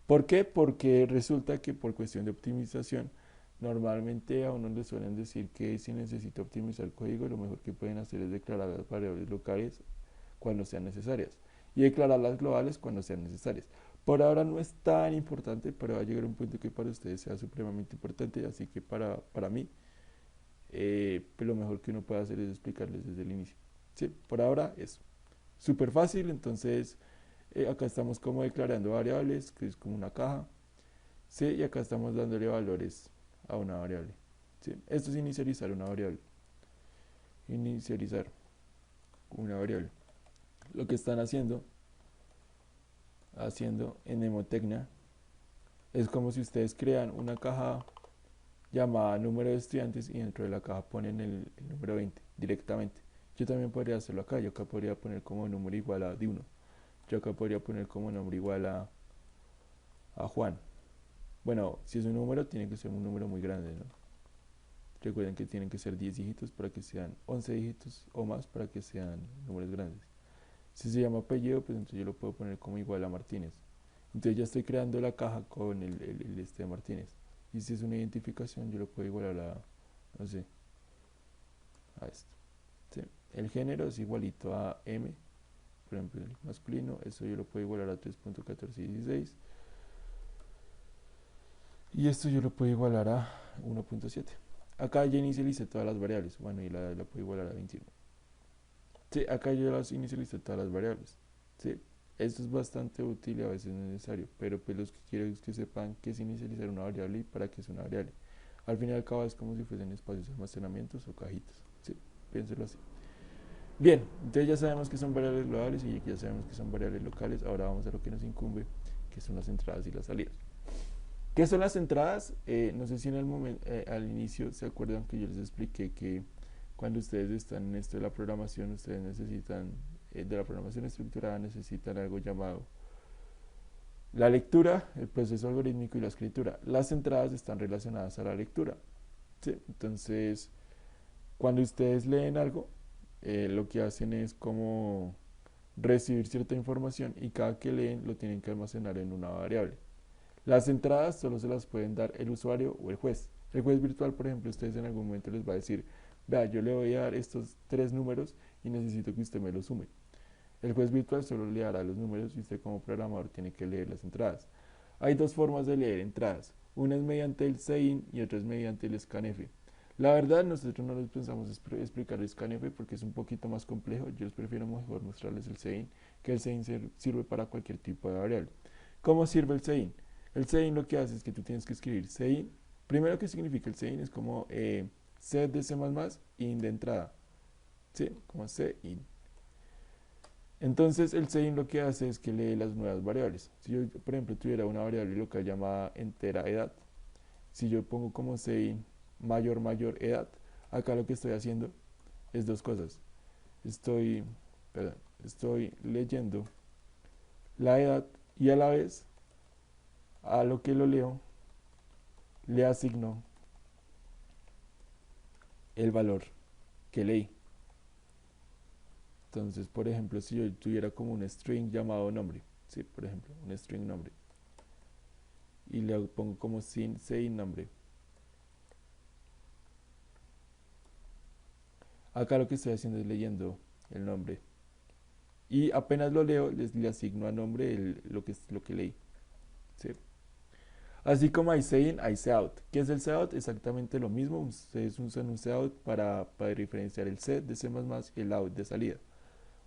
¿Por qué? Porque resulta que por cuestión de optimización, normalmente a uno le suelen decir que si necesita optimizar el código, lo mejor que pueden hacer es declarar las variables locales cuando sean necesarias y declarar las globales cuando sean necesarias. Por ahora no es tan importante, pero va a llegar un punto que para ustedes sea supremamente importante, así que para mí pues lo mejor que uno puede hacer es explicarles desde el inicio. Sí, por ahora es súper fácil, entonces acá estamos como declarando variables, que es como una caja, sí, y acá estamos dándole valores a una variable. Sí, esto es inicializar una variable, inicializar una variable. Lo que están haciendo en Nemotecnia es como si ustedes crean una caja llamada número de estudiantes y dentro de la caja ponen el número 20 directamente. Yo también podría hacerlo acá, yo acá podría poner como número igual a de 1. Yo acá podría poner como nombre igual a Juan. Bueno, si es un número, tiene que ser un número muy grande, ¿no? Recuerden que tienen que ser 10 dígitos para que sean 11 dígitos o más para que sean números grandes. Si se llama apellido, pues entonces yo lo puedo poner como igual a Martínez. Entonces ya estoy creando la caja con el este de Martínez. Y si es una identificación, yo lo puedo igualar a, no sé, a esto. ¿Sí? El género es igualito a M, por ejemplo, el masculino, eso yo lo puedo igualar a 3.1416. Y esto yo lo puedo igualar a 1.7. Acá ya inicialicé todas las variables. Bueno, y la puedo igualar a 21. Sí, acá yo las inicialicé todas las variables. Sí, esto es bastante útil y a veces necesario, pero pues los que quiero es que sepan qué es inicializar una variable y para qué es una variable. Al fin y al cabo es como si fuesen espacios de almacenamientos o cajitas. Sí, piénselo así. Bien, entonces ya sabemos que son variables globales y ya sabemos que son variables locales. Ahora vamos a lo que nos incumbe, que son las entradas y las salidas. ¿Qué son las entradas? No sé si en el momento, al inicio se acuerdan que yo les expliqué que cuando ustedes están en esto de la programación, ustedes necesitan, de la programación estructurada, necesitan algo llamado la lectura, el proceso algorítmico y la escritura. Las entradas están relacionadas a la lectura. ¿Sí? Entonces, cuando ustedes leen algo, lo que hacen es como recibir cierta información y cada que leen lo tienen que almacenar en una variable. Las entradas solo se las pueden dar el usuario o el juez. El juez virtual, por ejemplo, ustedes en algún momento les va a decir, vea, yo le voy a dar estos tres números y necesito que usted me los sume. El juez virtual solo le dará los números y usted como programador tiene que leer las entradas. Hay dos formas de leer entradas. Una es mediante el SEIN y otra es mediante el scanf. La verdad, nosotros no les pensamos explicar el scanf porque es un poquito más complejo. Yo les prefiero mejor mostrarles el SEIN, que el SEIN sirve para cualquier tipo de variable. ¿Cómo sirve el SEIN? El SEIN lo que hace es que tú tienes que escribir SEIN. Primero, ¿qué significa el SEIN? Es como set de C++ in de entrada. ¿Sí? Como SEIN. Entonces el SEIN lo que hace es que lee las nuevas variables. Si yo, por ejemplo, tuviera una variable local llamada entera edad, si yo pongo como SEIN mayor mayor edad, acá lo que estoy haciendo es dos cosas. Estoy, perdón, estoy leyendo la edad y a la vez a lo que lo leo le asigno el valor que leí. Entonces, por ejemplo, si yo tuviera como un string llamado nombre, sí, por ejemplo, un string nombre, y le pongo como SEIN nombre. Acá lo que estoy haciendo es leyendo el nombre. Y apenas lo leo, le asigno a nombre lo que leí. ¿Sí? Así como hay SEIN, hay SEOUT. ¿Qué es el SEOUT? Exactamente lo mismo. Ustedes usan un SEOUT para diferenciar el set de C++ y el out de salida.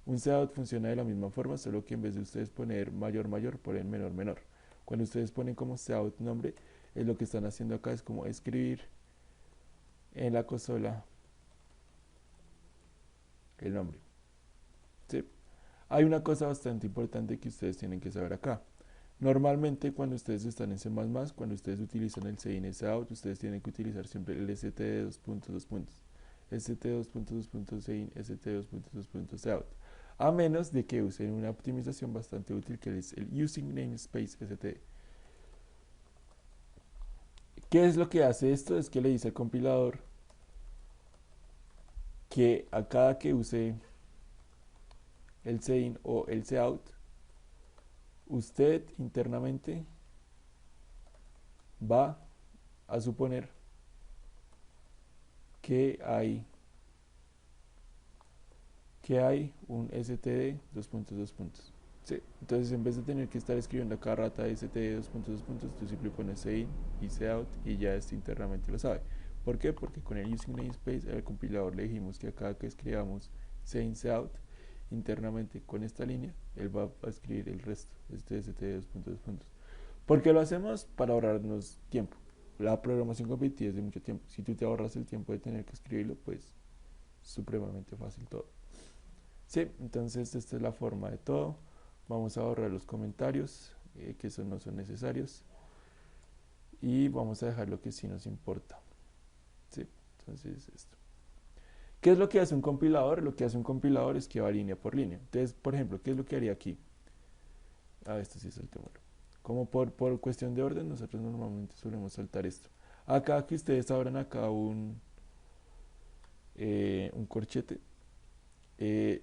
Un SEOUT funciona de la misma forma, solo que en vez de ustedes poner mayor mayor, ponen menor menor. Cuando ustedes ponen como SEOUT nombre, lo que están haciendo acá es como escribir en la consola el nombre. ¿Sí? Hay una cosa bastante importante que ustedes tienen que saber acá. Normalmente cuando ustedes están en C++, cuando ustedes utilizan el SEIN SOUT, ustedes tienen que utilizar siempre el ST 2.2 puntos. ST 2.2 SEIN, ST 2.2 SOUT. A menos de que usen una optimización bastante útil que es el Using Namespace ST. ¿Qué es lo que hace esto? Es que le dice al compilador que a cada que use el SEIN o el SOUT, usted internamente va a suponer que hay un std 2.2 puntos. Sí, entonces en vez de tener que estar escribiendo a cada rata std dos puntos, dos puntos, tú simplemente pones sein y cout y ya este internamente lo sabe. ¿Por qué? Porque con el using namespace al compilador le dijimos que acá que escribamos sein cout internamente con esta línea, él va a escribir el resto, este std dos puntos, dos puntos. ¿Por qué lo hacemos? Para ahorrarnos tiempo. La programación competitiva es de mucho tiempo. Si tú te ahorras el tiempo de tener que escribirlo, pues supremamente fácil todo. Sí, entonces esta es la forma de todo. Vamos a borrar los comentarios, que eso no son necesarios. Y vamos a dejar lo que sí nos importa. Sí, entonces esto. ¿Qué es lo que hace un compilador? Lo que hace un compilador es que va línea por línea. Entonces, por ejemplo, ¿qué es lo que haría aquí? Esto sí saltémoslo. Como por cuestión de orden, nosotros normalmente solemos saltar esto. Acá que ustedes abran acá un corchete,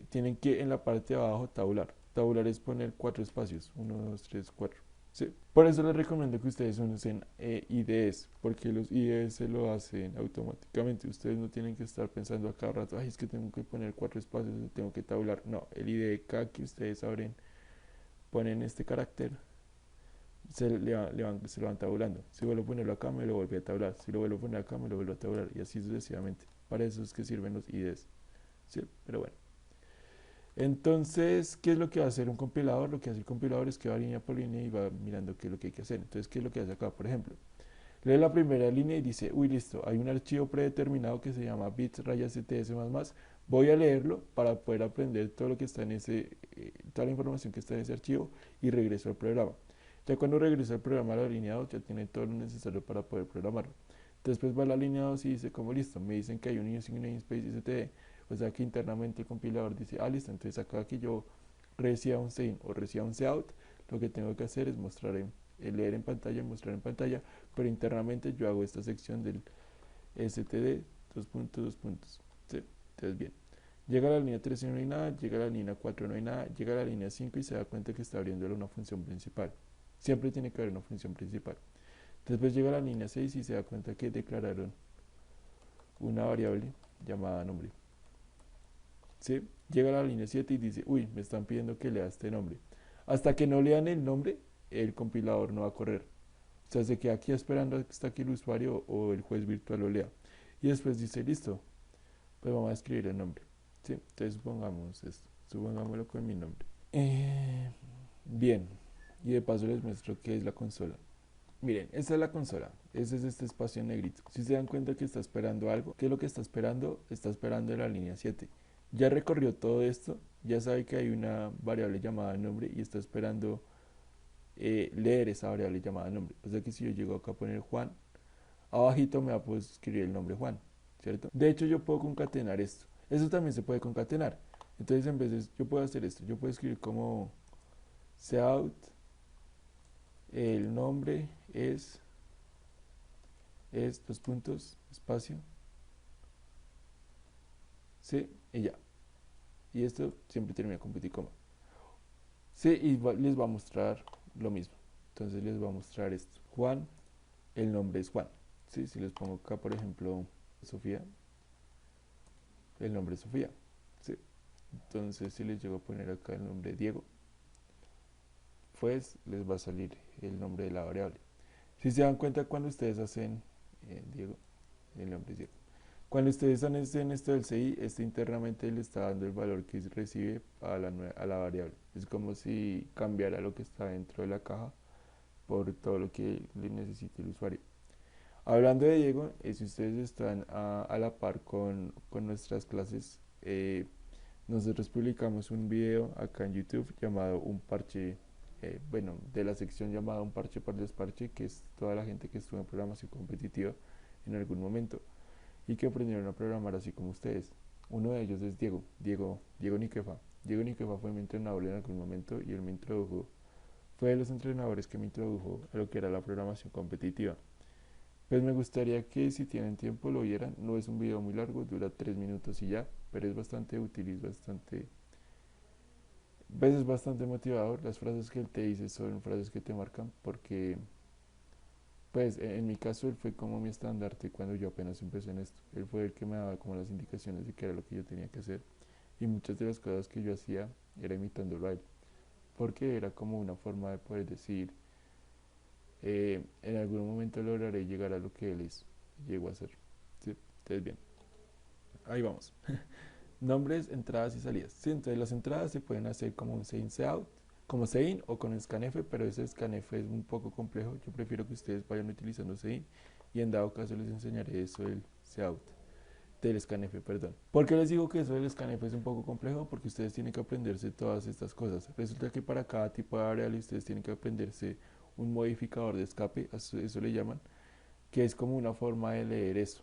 tienen que en la parte de abajo tabular. Tabular es poner 4 espacios, 1, 2, 3, 4. Sí. Por eso les recomiendo que ustedes usen IDEs, porque los IDEs se lo hacen automáticamente. Ustedes no tienen que estar pensando a cada rato, ay, es que tengo que poner 4 espacios, tengo que tabular. No, el IDE cada que ustedes abren, ponen este carácter, se lo van tabulando. Si vuelvo a ponerlo acá, me lo vuelve a tabular. Si lo vuelvo a poner acá, me lo vuelvo a tabular. Y así sucesivamente. Para eso es que sirven los IDEs. Sí, pero bueno. Entonces, ¿qué es lo que va a hacer un compilador? Lo que hace el compilador es que va línea por línea y va mirando qué es lo que hay que hacer. Entonces, ¿qué es lo que hace acá? Por ejemplo, lee la primera línea y dice, uy, listo, hay un archivo predeterminado que se llama bits rayas cts más. Voy a leerlo para poder aprender todo lo que está en toda la información que está en ese archivo y regreso al programa. Ya cuando regreso al programa a la línea 2 ya tiene todo lo necesario para poder programarlo. Después va a la línea 2 y dice, como listo, me dicen que hay un using namespace std. O sea que internamente el compilador dice, listo, entonces acá que yo reciba un sein o reciba un cout, lo que tengo que hacer es leer en pantalla, mostrar en pantalla, pero internamente yo hago esta sección del std, dos puntos, dos puntos. ¿Sí? Entonces bien, llega a la línea 3 y no hay nada, llega a la línea 4 y no hay nada, llega a la línea 5 y se da cuenta que está abriéndole una función principal. Siempre tiene que haber una función principal. Después llega a la línea 6 y se da cuenta que declararon una variable llamada nombre. ¿Sí? Llega a la línea 7 y dice, uy, me están pidiendo que lea este nombre. Hasta que no lean el nombre, el compilador no va a correr. O sea, se queda aquí esperando hasta que el usuario o el juez virtual lo lea. Y después dice, listo, pues vamos a escribir el nombre. ¿Sí? Entonces supongamos esto, supongámoslo con mi nombre. Bien, y de paso les muestro qué es la consola. Miren, esta es la consola, ese es este espacio en negrito. Si se dan cuenta que está esperando algo, ¿qué es lo que está esperando? Está esperando la línea 7. Ya recorrió todo esto, ya sabe que hay una variable llamada nombre y está esperando leer esa variable llamada nombre. O sea que si yo llego acá a poner Juan, abajito me va a poder escribir el nombre Juan, ¿cierto? De hecho yo puedo concatenar esto. Eso también se puede concatenar. Entonces en vez de, yo puedo hacer esto, yo puedo escribir como cout, el nombre es dos puntos, espacio, sí, y ya. Y esto siempre termina con petit coma. Sí, y les va a mostrar lo mismo. Entonces les va a mostrar esto. Juan, el nombre es Juan. Sí, si les pongo acá, por ejemplo, Sofía, el nombre es Sofía. Sí. Entonces si les llego a poner acá el nombre Diego, pues les va a salir el nombre de la variable. Si se dan cuenta cuando ustedes hacen Diego, el nombre es Diego. Cuando ustedes hacen esto del CI, este internamente le está dando el valor que recibe a la variable. Es como si cambiara lo que está dentro de la caja por todo lo que le necesite el usuario. Hablando de Diego, si ustedes están a la par con nuestras clases, nosotros publicamos un video acá en YouTube llamado Un Parche, bueno, de la sección llamada Un Parche para el Desparche, que es toda la gente que estuvo en programación competitiva en algún momento y que aprendieron a programar así como ustedes. Uno de ellos es Diego Niquefa. Diego Niquefa fue mi entrenador en algún momento y él me introdujo, fue de los entrenadores que me introdujo a lo que era la programación competitiva. Pues me gustaría que si tienen tiempo lo vieran. No es un video muy largo, dura 3 minutos y ya, pero es bastante útil y es bastante motivador. Las frases que él te dice son frases que te marcan porque pues en mi caso él fue como mi estandarte cuando yo apenas empecé en esto. Él fue el que me daba como las indicaciones de qué era lo que yo tenía que hacer. Y muchas de las cosas que yo hacía era imitándolo a él. porque era como una forma de poder decir, en algún momento lograré llegar a lo que él es, llegó a ser. ¿Sí? Entonces, bien, ahí vamos. Nombres, entradas y salidas. Sí, entonces las entradas se pueden hacer como un sein out, como sein o con scanf, pero ese scanf es un poco complejo. Yo prefiero que ustedes vayan utilizando sein y en dado caso les enseñaré eso del seout, del scanf, perdón. ¿Por qué les digo que eso del scanf es un poco complejo? Porque ustedes tienen que aprenderse todas estas cosas. Resulta que para cada tipo de variable ustedes tienen que aprenderse un modificador de escape, eso le llaman, que es como una forma de leer eso.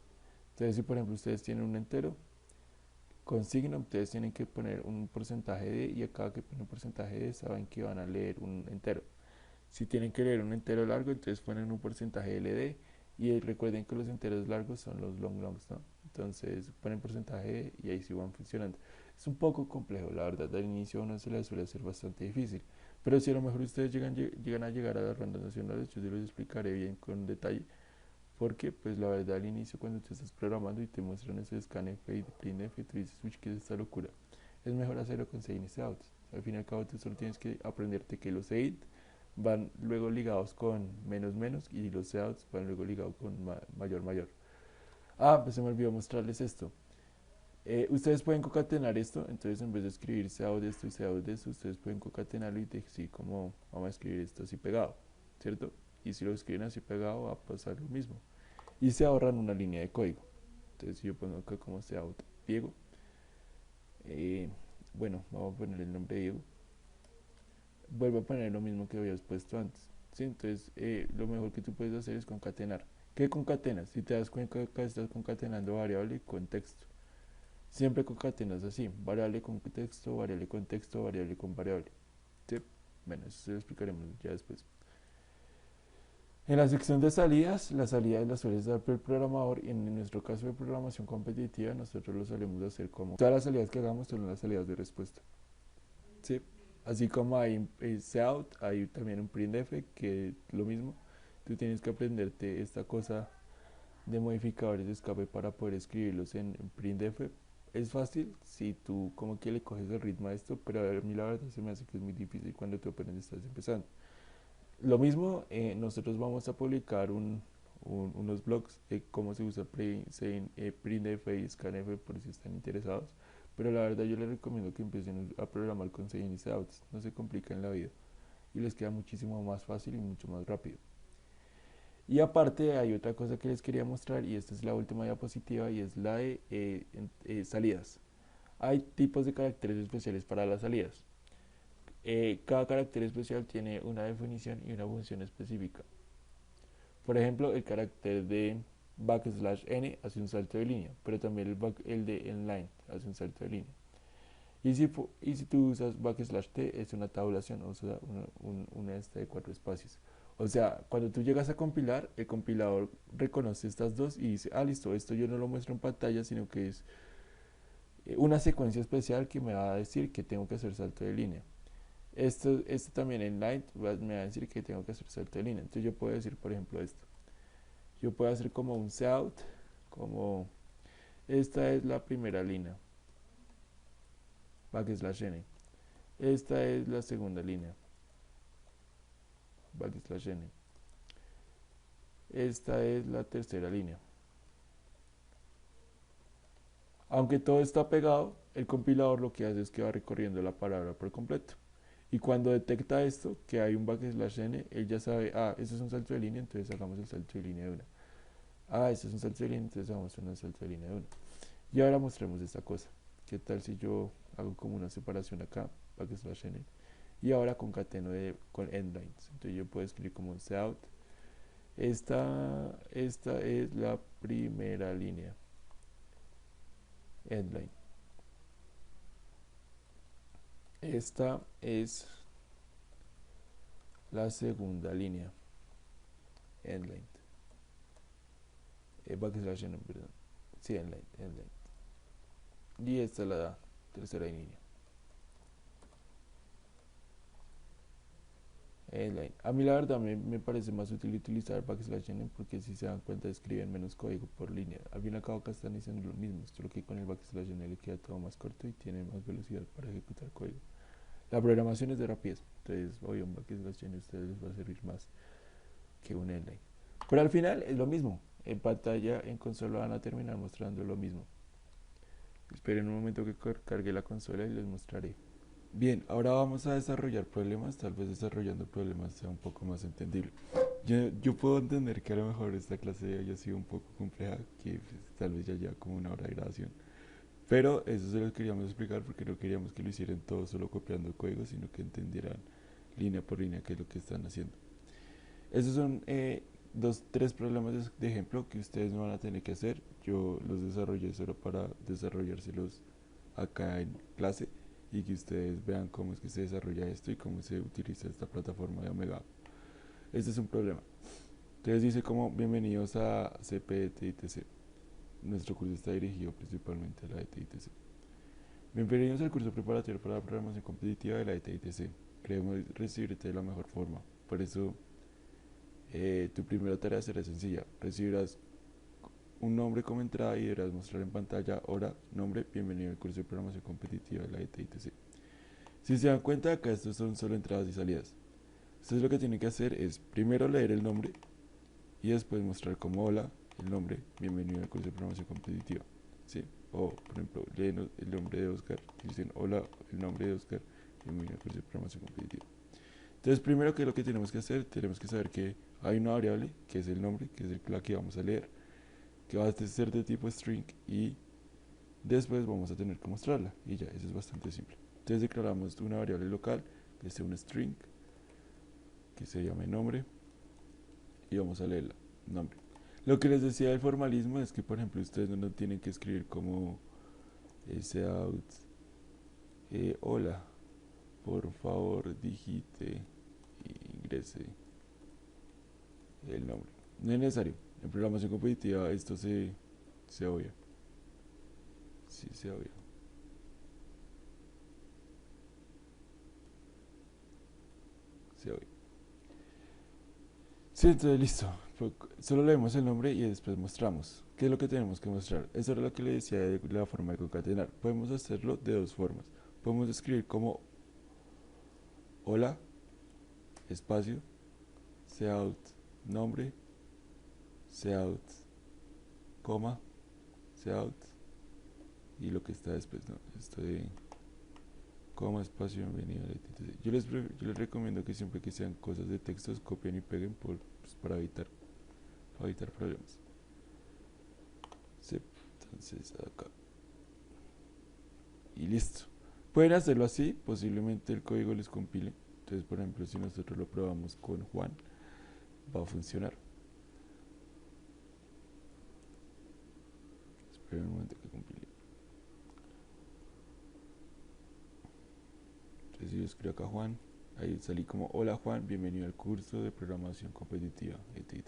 Entonces, si por ejemplo ustedes tienen un entero con signo, ustedes tienen que poner un porcentaje de, y a cada que ponen un porcentaje de, saben que van a leer un entero. Si tienen que leer un entero largo, entonces ponen un porcentaje LD, y recuerden que los enteros largos son los long longs, ¿no? Entonces ponen porcentaje de, y ahí sí van funcionando. Es un poco complejo, la verdad, al inicio a uno se les suele hacer bastante difícil. Pero si a lo mejor ustedes llegan a llegar a las rondas nacionales, yo se los explicaré bien con detalle, porque pues la verdad al inicio cuando tú estás programando y te muestran ese scanf y printf, tú dices, uy, ¿qué es esta locura? Es mejor hacerlo con sein y seout. Al fin y al cabo tú solo tienes que aprenderte que los sein van luego ligados con menos menos y los seouts van luego ligados con mayor mayor. Ah, pues se me olvidó mostrarles esto. Ustedes pueden concatenar esto, entonces en vez de escribir seout de esto y seout de esto, ustedes pueden concatenarlo y decir como vamos a escribir esto así pegado, ¿cierto? Y si lo escriben así pegado va a pasar lo mismo. Y se ahorran una línea de código. Entonces si yo pongo acá como seout Diego, eh, bueno, vamos a poner el nombre de Diego, vuelvo a poner lo mismo que habías puesto antes. ¿Sí? Entonces, lo mejor que tú puedes hacer es concatenar. ¿Qué concatenas? Si te das cuenta que estás concatenando variable con texto. Siempre concatenas así, variable con texto, variable con texto, variable con variable. ¿Sí? Bueno, eso se lo explicaremos ya después. En la sección de salidas, las salidas las suele dar el programador y en nuestro caso de programación competitiva nosotros lo solemos hacer como todas las salidas que hagamos son las salidas de respuesta. ¿Sí? Así como hay seout, hay también un printf que es lo mismo. Tú tienes que aprenderte esta cosa de modificadores de escape para poder escribirlos en printf. Es fácil si tú como que le coges el ritmo a esto, pero a mí la verdad se me hace que es muy difícil cuando tú apenas estás empezando. Lo mismo, nosotros vamos a publicar unos blogs de cómo se usa printf y scanf por si están interesados. Pero la verdad yo les recomiendo que empiecen a programar con Sein y Seouts, no se complican la vida y les queda muchísimo más fácil y mucho más rápido. Y aparte hay otra cosa que les quería mostrar y esta es la última diapositiva y es la de salidas. Hay tipos de caracteres especiales para las salidas. Cada carácter especial tiene una definición y una función específica. Por ejemplo, el carácter de \n hace un salto de línea, pero también el de inline hace un salto de línea. Y si tú usas \t es una tabulación, o sea, una esta de 4 espacios. O sea, cuando tú llegas a compilar, el compilador reconoce estas dos y dice, ah, listo, esto yo no lo muestro en pantalla, sino que es una secuencia especial que me va a decir que tengo que hacer salto de línea. Esto también en Light me va a decir que tengo que hacer salto de línea. Entonces yo puedo decir, por ejemplo, esto. Yo puedo hacer como un seout, como esta es la primera línea, \n. Esta es la segunda línea, \n. Esta es la tercera línea. Aunque todo está pegado, el compilador lo que hace es que va recorriendo la palabra por completo. Y cuando detecta esto, que hay un \n, él ya sabe, ah, eso es un salto de línea, entonces hagamos el salto de línea de una. Ah, eso es un salto de línea, entonces hagamos un salto de línea de una. Y ahora mostremos esta cosa. ¿Qué tal si yo hago como una separación acá, \n, y ahora concateno con endlines? Entonces yo puedo escribir como un seout. Esta es la primera línea, endline. Esta es la segunda línea, endline. N, perdón. Sí, endline. Y esta es la tercera línea. A mí la verdad me parece más útil utilizar \n porque si se dan cuenta escriben menos código por línea. Al fin y al cabo acá están diciendo lo mismo, solo que con el \n le queda todo más corto y tiene más velocidad para ejecutar código. La programación es de rapidez, entonces obvio un Backslash a ustedes les va a servir más que un inline. Pero al final es lo mismo, en pantalla, en consola van a terminar mostrando lo mismo. Esperen un momento que cargue la consola y les mostraré. Bien, ahora vamos a desarrollar problemas, tal vez desarrollando problemas sea un poco más entendible. Yo puedo entender que a lo mejor esta clase haya sido un poco compleja, que pues, tal vez ya lleva como una hora de grabación, pero eso se lo queríamos explicar porque no queríamos que lo hicieran todo solo copiando el código, sino que entendieran línea por línea qué es lo que están haciendo. Esos son tres problemas de ejemplo que ustedes no van a tener que hacer. Yo los desarrollé solo para desarrollárselos acá en clase y que ustedes vean cómo es que se desarrolla esto y cómo se utiliza esta plataforma de Omega. Este es un problema. Entonces dice como bienvenidos a CP TITC. Nuestro curso está dirigido principalmente a la ETITC. Bienvenidos al curso preparatorio para la programación competitiva de la ETITC. Queremos recibirte de la mejor forma. Por eso tu primera tarea será sencilla. Recibirás un nombre como entrada y deberás mostrar en pantalla hora, nombre, bienvenido al curso de programación competitiva de la ETITC. Si se dan cuenta, acá estos son solo entradas y salidas. Ustedes lo que tienen que hacer es primero leer el nombre y después mostrar como hola, el nombre, bienvenido al curso de programación competitiva. ¿Sí? O, por ejemplo, leen el nombre de Oscar y dicen hola, el nombre de Oscar, bienvenido al curso de programación competitiva. Entonces, primero que lo que tenemos que hacer, tenemos que saber que hay una variable, que es el nombre, que es la que vamos a leer, que va a ser de tipo string y después vamos a tener que mostrarla. Y ya, eso es bastante simple. Entonces declaramos una variable local, que sea un string, que se llame nombre, y vamos a leerla, nombre. Lo que les decía del formalismo es que, por ejemplo, ustedes no tienen que escribir como out, hola, por favor digite e ingrese el nombre. No es necesario. En programación competitiva esto se obvia. Sí, se obvia. Se obvia. Sí, entonces listo. Solo leemos el nombre y después mostramos. ¿Qué es lo que tenemos que mostrar? Eso era lo que le decía de la forma de concatenar. Podemos hacerlo de dos formas. Podemos escribir como hola, espacio, cout, nombre, cout, coma, cout y lo que está después, ¿no? Esto de coma, espacio, bienvenido. Yo les recomiendo que siempre que sean cosas de textos copien y peguen pues, para evitar problemas. Sí, entonces acá. Y listo. Pueden hacerlo así, posiblemente el código les compile. Entonces, por ejemplo, si nosotros lo probamos con Juan, va a funcionar. Esperen un momento que compile. Entonces, si yo escribo acá Juan, ahí salí como hola Juan, bienvenido al curso de programación competitiva, etc.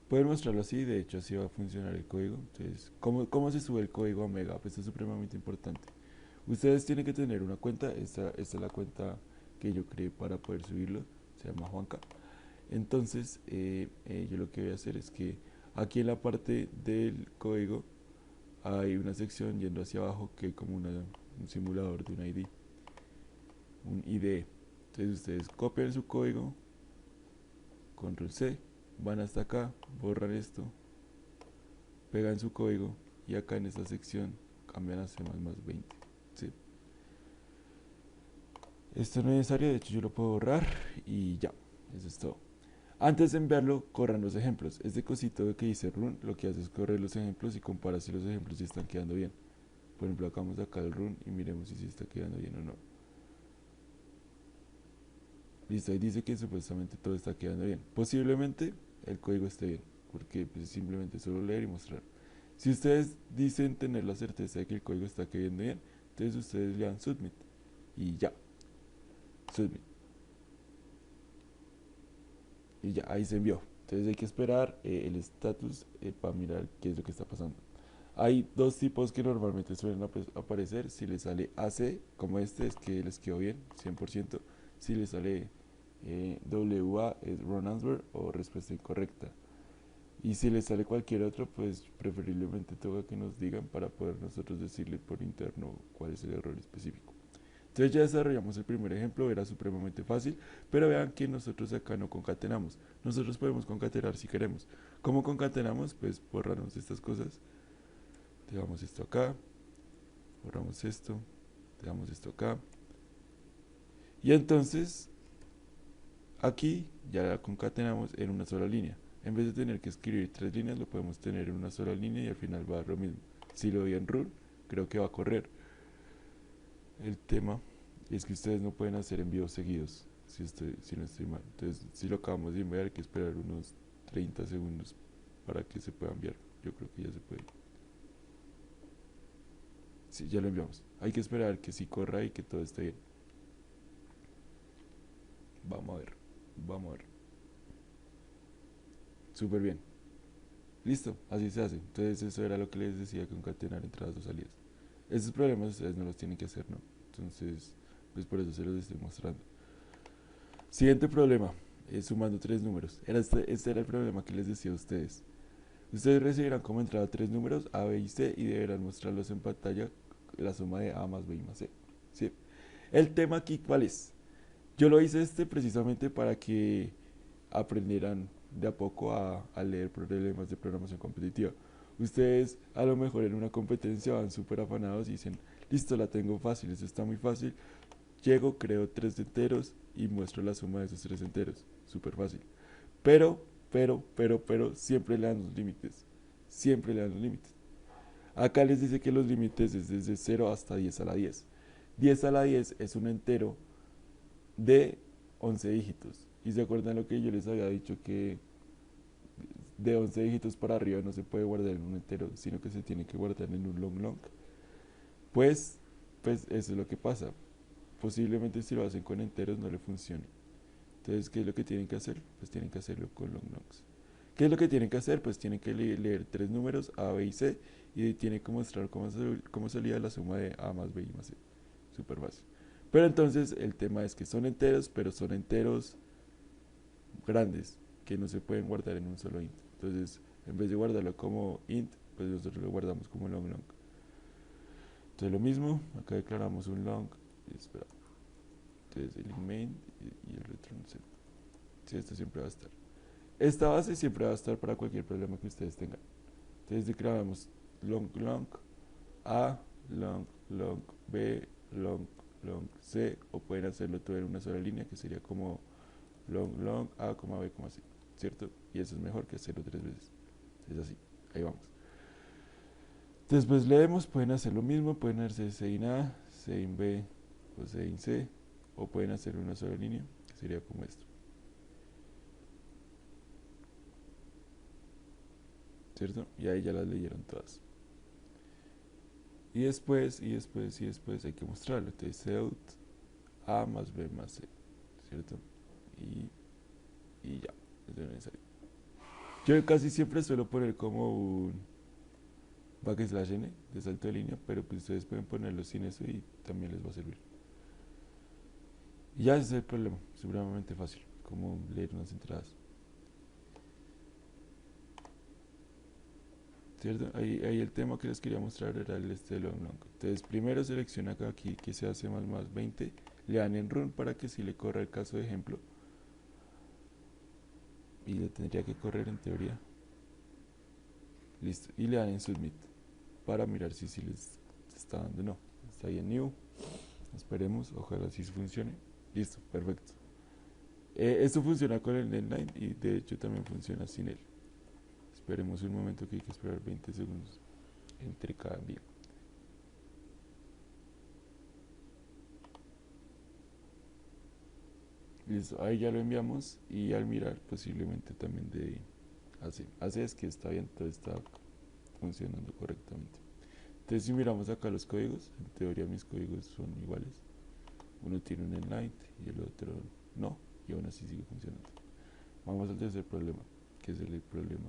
Pueden mostrarlo así, de hecho así va a funcionar el código. Entonces, ¿cómo se sube el código a Omega? Pues esto es supremamente importante. Ustedes tienen que tener una cuenta, esta es la cuenta que yo creé para poder subirlo, se llama Juanca. Entonces, yo lo que voy a hacer es que aquí en la parte del código hay una sección yendo hacia abajo que es como un simulador de un ID, un IDE. Entonces ustedes copian su código, control C, van hasta acá, borran esto, pegan su código y acá en esta sección cambian a C++20. ¿Sí? Esto no es necesario, de hecho yo lo puedo borrar y ya, eso es todo. Antes de enviarlo, corran los ejemplos. Este cosito que dice run, lo que hace es correr los ejemplos y comparar si los ejemplos sí están quedando bien. Por ejemplo, acá acá el run y miremos si sí está quedando bien o no. Listo, ahí dice que supuestamente todo está quedando bien. Posiblemente el código esté bien, porque pues, simplemente solo leer y mostrar. Si ustedes dicen tener la certeza de que el código está quedando bien, entonces ustedes le dan submit y ya, submit. Y ya, ahí se envió. Entonces hay que esperar el status para mirar qué es lo que está pasando. Hay dos tipos que normalmente suelen aparecer. Si les sale AC, como este, es que les quedó bien, 100%. Si les sale WA, es wrong answer o respuesta incorrecta. Y si les sale cualquier otro, pues preferiblemente toca que nos digan para poder nosotros decirle por interno cuál es el error específico. Entonces ya desarrollamos el primer ejemplo, era supremamente fácil, pero vean que nosotros acá no concatenamos. Nosotros podemos concatenar si queremos. ¿Cómo concatenamos? Pues borramos estas cosas, dejamos esto acá, borramos esto, dejamos esto acá. Y entonces aquí ya la concatenamos en una sola línea. En vez de tener que escribir 3 líneas, lo podemos tener en una sola línea y al final va a dar lo mismo. Si lo doy en run, creo que va a correr. El tema es que ustedes no pueden hacer envíos seguidos, si no estoy mal. Entonces, si lo acabamos de enviar, hay que esperar unos 30 segundos para que se pueda enviar. Yo creo que ya se puede. Sí, ya lo enviamos. Hay que esperar que sí corra y que todo esté bien. Vamos a ver. Vamos a ver. Súper bien. Listo, así se hace. Entonces eso era lo que les decía, concatenar entradas o salidas. Esos problemas ustedes no los tienen que hacer, ¿no? Entonces, pues por eso se los estoy mostrando. Siguiente problema, sumando 3 números. Este era el problema que les decía a ustedes. Ustedes recibirán como entrada 3 números, A, B y C, y deberán mostrarlos en pantalla la suma de A más B y más C. ¿Sí? El tema aquí, ¿cuál es? Yo lo hice precisamente para que aprendieran de a poco a leer problemas de programación competitiva. Ustedes a lo mejor en una competencia van súper afanados y dicen, listo, la tengo fácil, eso está muy fácil. Llego, creo 3 enteros y muestro la suma de esos 3 enteros. Súper fácil. Pero, siempre le dan los límites. Siempre le dan los límites. Acá les dice que los límites es desde 0 hasta 10 a la 10. 10 a la 10 es un entero de 11 dígitos. Y se acuerdan lo que yo les había dicho, que de 11 dígitos para arriba no se puede guardar en un entero, sino que se tiene que guardar en un long long. Pues, pues eso es lo que pasa. Posiblemente si lo hacen con enteros no le funcione. Entonces, ¿qué es lo que tienen que hacer? Pues tienen que hacerlo con long longs. ¿Qué es lo que tienen que hacer? Pues tienen que leer 3 números, A, B y C, y tienen que mostrar cómo salía la suma de A más B y más C. Súper fácil. Pero entonces el tema es que son enteros, pero son enteros grandes, que no se pueden guardar en un solo int. Entonces, en vez de guardarlo como int, pues nosotros lo guardamos como long long. Entonces lo mismo, acá declaramos un long, y espera, entonces el main y el return set. Sí, esto siempre va a estar. Esta base siempre va a estar para cualquier problema que ustedes tengan. Entonces declaramos long long A, long long B, long long C, o pueden hacerlo todo en una sola línea, que sería como long long A, B, C, ¿cierto? Y eso es mejor que hacerlo 3 veces. Es así, ahí vamos. Después leemos, pueden hacer lo mismo, pueden hacer C in A, C in B o C in C, o pueden hacer una sola línea, que sería como esto. ¿Cierto? Y ahí ya las leyeron todas. Y después hay que mostrarlo. Entonces, out A más B más C, ¿cierto? Y ya, es necesario. Yo casi siempre suelo poner como un backslash n de salto de línea, pero pues ustedes pueden ponerlo sin eso y también les va a servir. Y ya ese es el problema, supremamente fácil, como leer unas entradas. ¿Cierto? Ahí el tema que les quería mostrar era el long long. Entonces primero selecciona acá aquí que se hace más 20, le dan en run para que si le corra el caso de ejemplo, y le tendría que correr en teoría. Listo, y le dan en submit para mirar si les está dando. No, está ahí en new, esperemos, ojalá si funcione. Listo, perfecto. Esto funciona con el netline y de hecho también funciona sin él. Esperemos un momento, que hay que esperar 20 segundos entre cada envío. Listo, ahí ya lo enviamos y al mirar posiblemente también de así es que está bien, todo está funcionando correctamente. Entonces si miramos acá los códigos, en teoría mis códigos son iguales. Uno tiene un inline y el otro no, y aún así sigue funcionando. Vamos al tercer problema, que es el problema.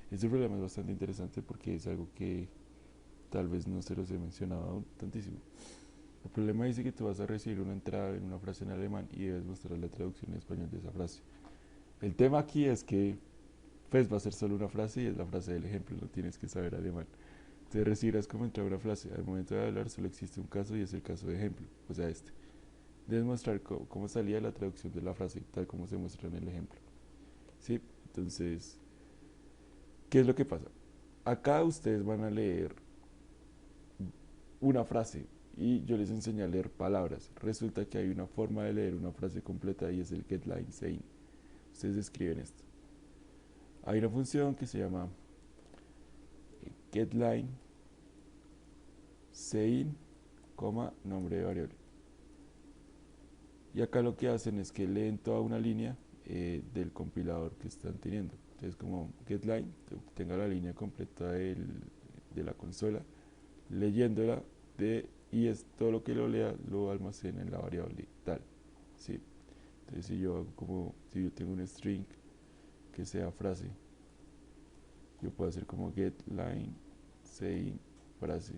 Este problema es bastante interesante porque es algo que tal vez no se los he mencionado aún tantísimo. El problema dice que tú vas a recibir una entrada en una frase en alemán y debes mostrar la traducción en español de esa frase. El tema aquí es que pues va a ser solo una frase y es la frase del ejemplo, no tienes que saber alemán. Te recibirás como entrar una frase. Al momento de hablar solo existe un caso y es el caso de ejemplo, o sea, este. Debes mostrar cómo salía la traducción de la frase, tal como se muestra en el ejemplo. ¿Sí? Entonces, ¿qué es lo que pasa? Acá ustedes van a leer una frase y yo les enseñé a leer palabras. Resulta que hay una forma de leer una frase completa y es el getLine saying. Ustedes escriben esto. Hay una función que se llama getLine saying, nombre de variable. Y acá lo que hacen es que leen toda una línea del compilador que están teniendo. Entonces, como getLine, tenga la línea completa de la consola, leyéndola y es todo lo que lo lea lo almacena en la variable tal. ¿Sí? Entonces, si yo tengo un string que sea frase, yo puedo hacer como getLine saying frase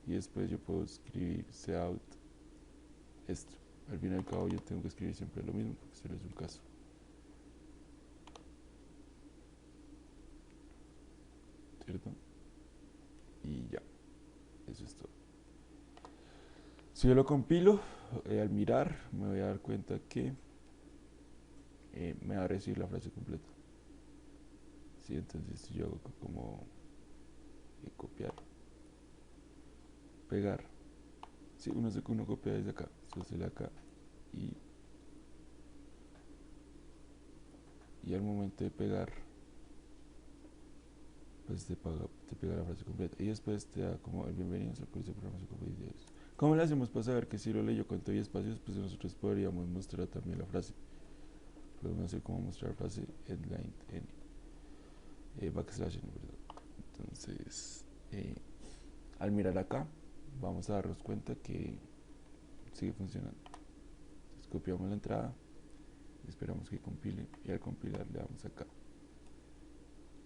y después yo puedo escribir cout esto. Al fin y al cabo yo tengo que escribir siempre lo mismo porque solo es un caso. ¿Cierto? Y ya, eso es todo. Si yo lo compilo, al mirar me voy a dar cuenta que me va a recibir la frase completa. ¿Sí? Entonces si yo hago como copiar, pegar. Sí, uno copia desde acá, esto es el acá y, y al momento de pegar pues te pega la frase completa y después te da como el bienvenido al curso de programación con videos. ¿Cómo le hacemos para saber que si lo leyó con todo y espacios? Pues nosotros podríamos mostrar también la frase. Podemos hacer como mostrar frase headline en backslash n, perdón. Entonces, al mirar acá, vamos a darnos cuenta que sigue funcionando. Entonces, copiamos la entrada, esperamos que compile y al compilar le damos acá.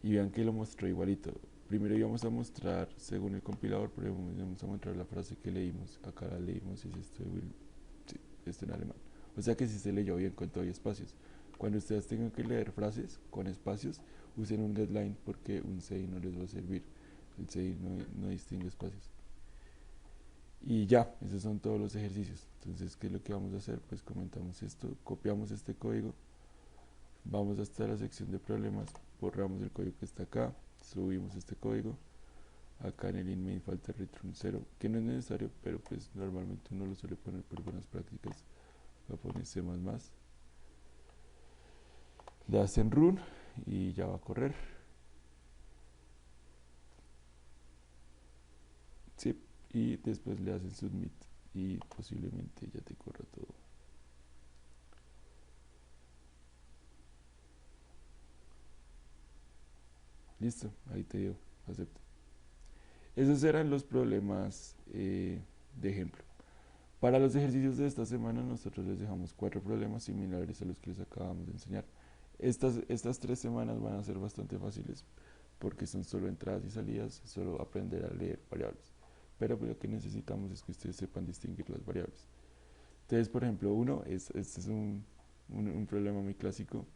Y vean que lo mostró igualito. Primero íbamos a mostrar, según el compilador, pero íbamos a mostrar la frase que leímos. Acá la leímos y es esto, sí, esto en alemán. O sea que sí se leyó bien con todo y espacios. Cuando ustedes tengan que leer frases con espacios, usen un deadline porque un CI no les va a servir. El CI no distingue espacios. Y ya, esos son todos los ejercicios. Entonces, ¿qué es lo que vamos a hacer? Pues comentamos esto, copiamos este código, vamos hasta la sección de problemas, borramos el código que está acá, subimos este código. Acá en el inmain falta el return 0, que no es necesario, pero pues normalmente uno lo suele poner por buenas prácticas. Va a poner C++, le hacen run y ya va a correr. Sí, y después le hacen submit y posiblemente ya te corra todo. Listo, ahí te dio, acepta. Esos eran los problemas de ejemplo. Para los ejercicios de esta semana nosotros les dejamos 4 problemas similares a los que les acabamos de enseñar. Estas 3 semanas van a ser bastante fáciles porque son solo entradas y salidas, solo aprender a leer variables. Pero lo que necesitamos es que ustedes sepan distinguir las variables. Entonces, por ejemplo, este es un problema muy clásico.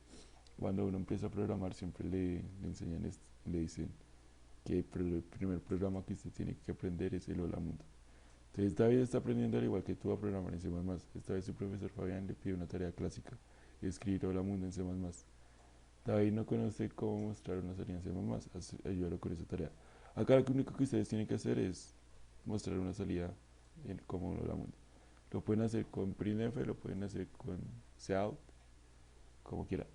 Cuando uno empieza a programar siempre le enseñan esto, le dicen que el primer programa que usted tiene que aprender es el Hola Mundo. Entonces David está aprendiendo al igual que tú a programar en C++. Esta vez su profesor Fabián le pide una tarea clásica, escribir Hola Mundo en C++. David no conoce cómo mostrar una salida en C++, ayúdalo con esa tarea. Acá lo único que ustedes tienen que hacer es mostrar una salida como Hola Mundo. Lo pueden hacer con printf, lo pueden hacer con cout, como quieran.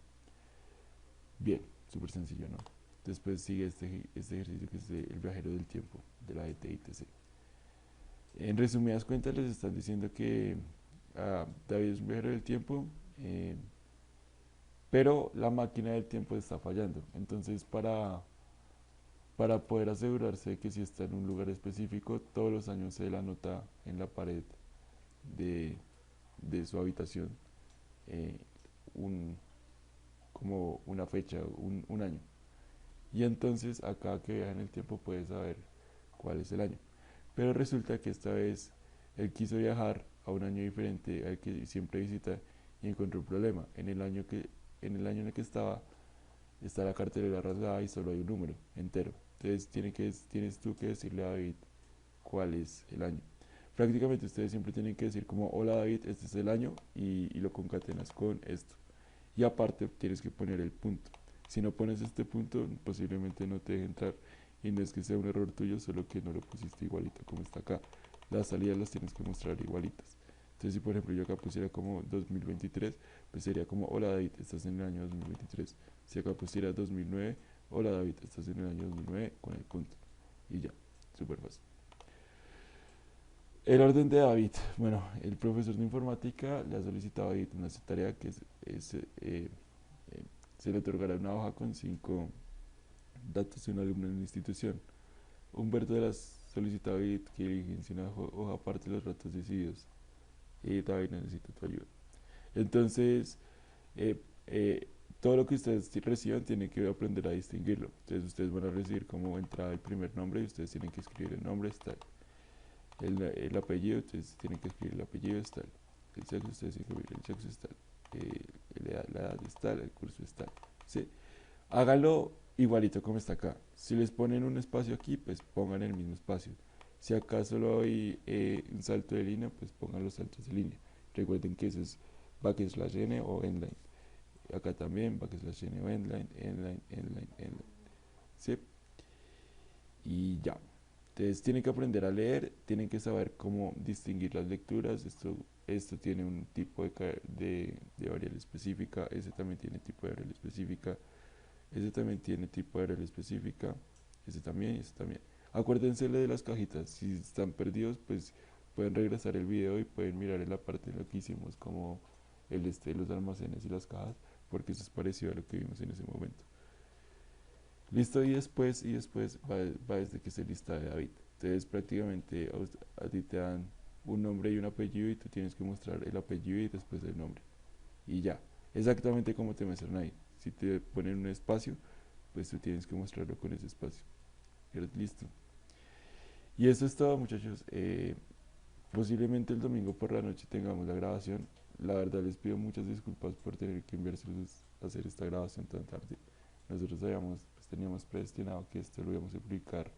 Bien, súper sencillo, ¿no? Después sigue este ejercicio que es el viajero del tiempo, de la ETITC. En resumidas cuentas les están diciendo que David es un viajero del tiempo, pero la máquina del tiempo está fallando. Entonces para poder asegurarse de que si está en un lugar específico, todos los años se la anota en la pared de, de su habitación eh, un, como una fecha, un año. Y entonces acá que viaja en el tiempo puede saber cuál es el año. Pero resulta que esta vez él quiso viajar a un año diferente al que siempre visita y encontró un problema. En el año en el que está la cartelera rasgada y solo hay un número entero. Entonces tienes tú que decirle a David cuál es el año. Prácticamente ustedes siempre tienen que decir como, hola David, este es el año y lo concatenas con esto. Y aparte tienes que poner el punto. Si no pones este punto, posiblemente no te deje entrar. Y no es que sea un error tuyo, solo que no lo pusiste igualito como está acá. Las salidas las tienes que mostrar igualitas. Entonces, si por ejemplo yo acá pusiera como 2023, pues sería como, hola David, estás en el año 2023. Si acá pusiera 2009, hola David, estás en el año 2009 con el punto. Y ya, súper fácil. El orden de David. Bueno, el profesor de informática le ha solicitado a David una tarea que eh, se le otorgará una hoja con 5 datos de un alumno en la institución. Humberto de las solicita a David que diligencie una hoja aparte de los datos decididos. Y David necesita tu ayuda. Entonces, eh, eh, todo lo que ustedes reciban tienen que aprender a distinguirlo. Entonces, ustedes van a recibir como entrada el primer nombre y ustedes tienen que escribir el nombre, está el apellido, ustedes tienen que escribir el apellido, está el sexo, ustedes tienen que escribir el sexo, está la edad está, el curso está. ¿Sí? Hágalo igualito como está acá. Si les ponen un espacio aquí, pues pongan el mismo espacio. Si acá solo hay un salto de línea, pues pongan los saltos de línea. Recuerden que eso es \n o endline. Acá también \n o endline, endline, endline, endline. ¿Sí? Y ya. Entonces tienen que aprender a leer, tienen que saber cómo distinguir las lecturas. Esto tiene un tipo de variable específica, ese también tiene tipo de variable específica. Ese también tiene tipo de arreglo específica. Ese también y ese también. Acuérdense de las cajitas. Si están perdidos, pues pueden regresar el video y pueden mirar en la parte de lo que hicimos, como los almacenes y las cajas, porque eso es parecido a lo que vimos en ese momento. Listo, y después va desde que se lista de David. Entonces prácticamente a ti te dan un nombre y un apellido y tú tienes que mostrar el apellido y después el nombre. Y ya, exactamente como te mencioné ahí. Si te ponen un espacio, pues tú tienes que mostrarlo con ese espacio. Listo. Y eso es todo, muchachos. Posiblemente el domingo por la noche tengamos la grabación. La verdad les pido muchas disculpas por tener que enviárselos a hacer esta grabación tan tarde. Nosotros teníamos predestinado que esto lo íbamos a publicar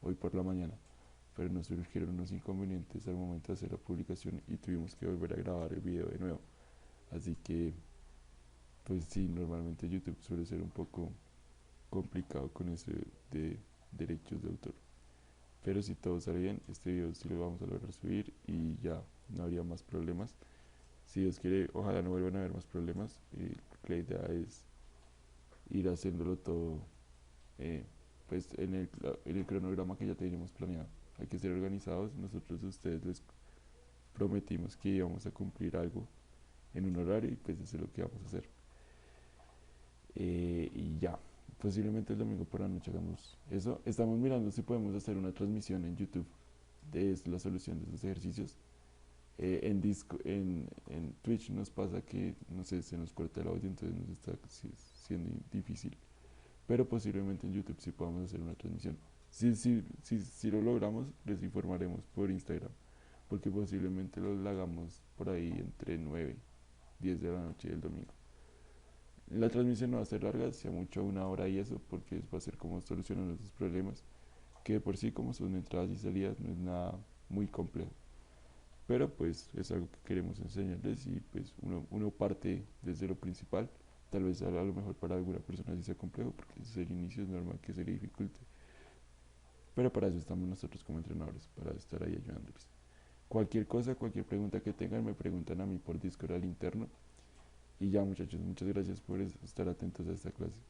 hoy por la mañana, pero nos surgieron unos inconvenientes al momento de hacer la publicación y tuvimos que volver a grabar el video de nuevo. Así que, pues sí, normalmente YouTube suele ser un poco complicado con eso de derechos de autor. Pero si todo sale bien, este video sí lo vamos a lograr subir y ya no habría más problemas. Si Dios quiere, ojalá no vuelvan a haber más problemas. La idea es ir haciéndolo todo eh, pues en el cronograma que ya teníamos planeado. Hay que ser organizados. Nosotros a ustedes les prometimos que íbamos a cumplir algo en un horario y pues eso es lo que vamos a hacer. Y ya, posiblemente el domingo por la noche hagamos eso. Estamos mirando si podemos hacer una transmisión en YouTube de la solución de esos ejercicios. En Twitch nos pasa que, no sé, se nos corta el audio, entonces nos está siendo difícil. Pero posiblemente en YouTube sí podamos hacer una transmisión. Si lo logramos, les informaremos por Instagram, porque posiblemente lo hagamos por ahí entre 9 y 10 de la noche del domingo. La transmisión no va a ser larga, sea mucho 1 hora y eso, porque va a ser como solucionar esos problemas, que por sí como son entradas y salidas no es nada muy complejo. Pero pues es algo que queremos enseñarles y pues uno parte desde lo principal. Tal vez a lo mejor para alguna persona sí sea complejo, porque es el inicio, es normal que se le dificulte. Pero para eso estamos nosotros como entrenadores, para estar ahí ayudándoles. Cualquier cosa, cualquier pregunta que tengan, me preguntan a mí por Discord al interno. Y ya muchachos, muchas gracias por estar atentos a esta clase.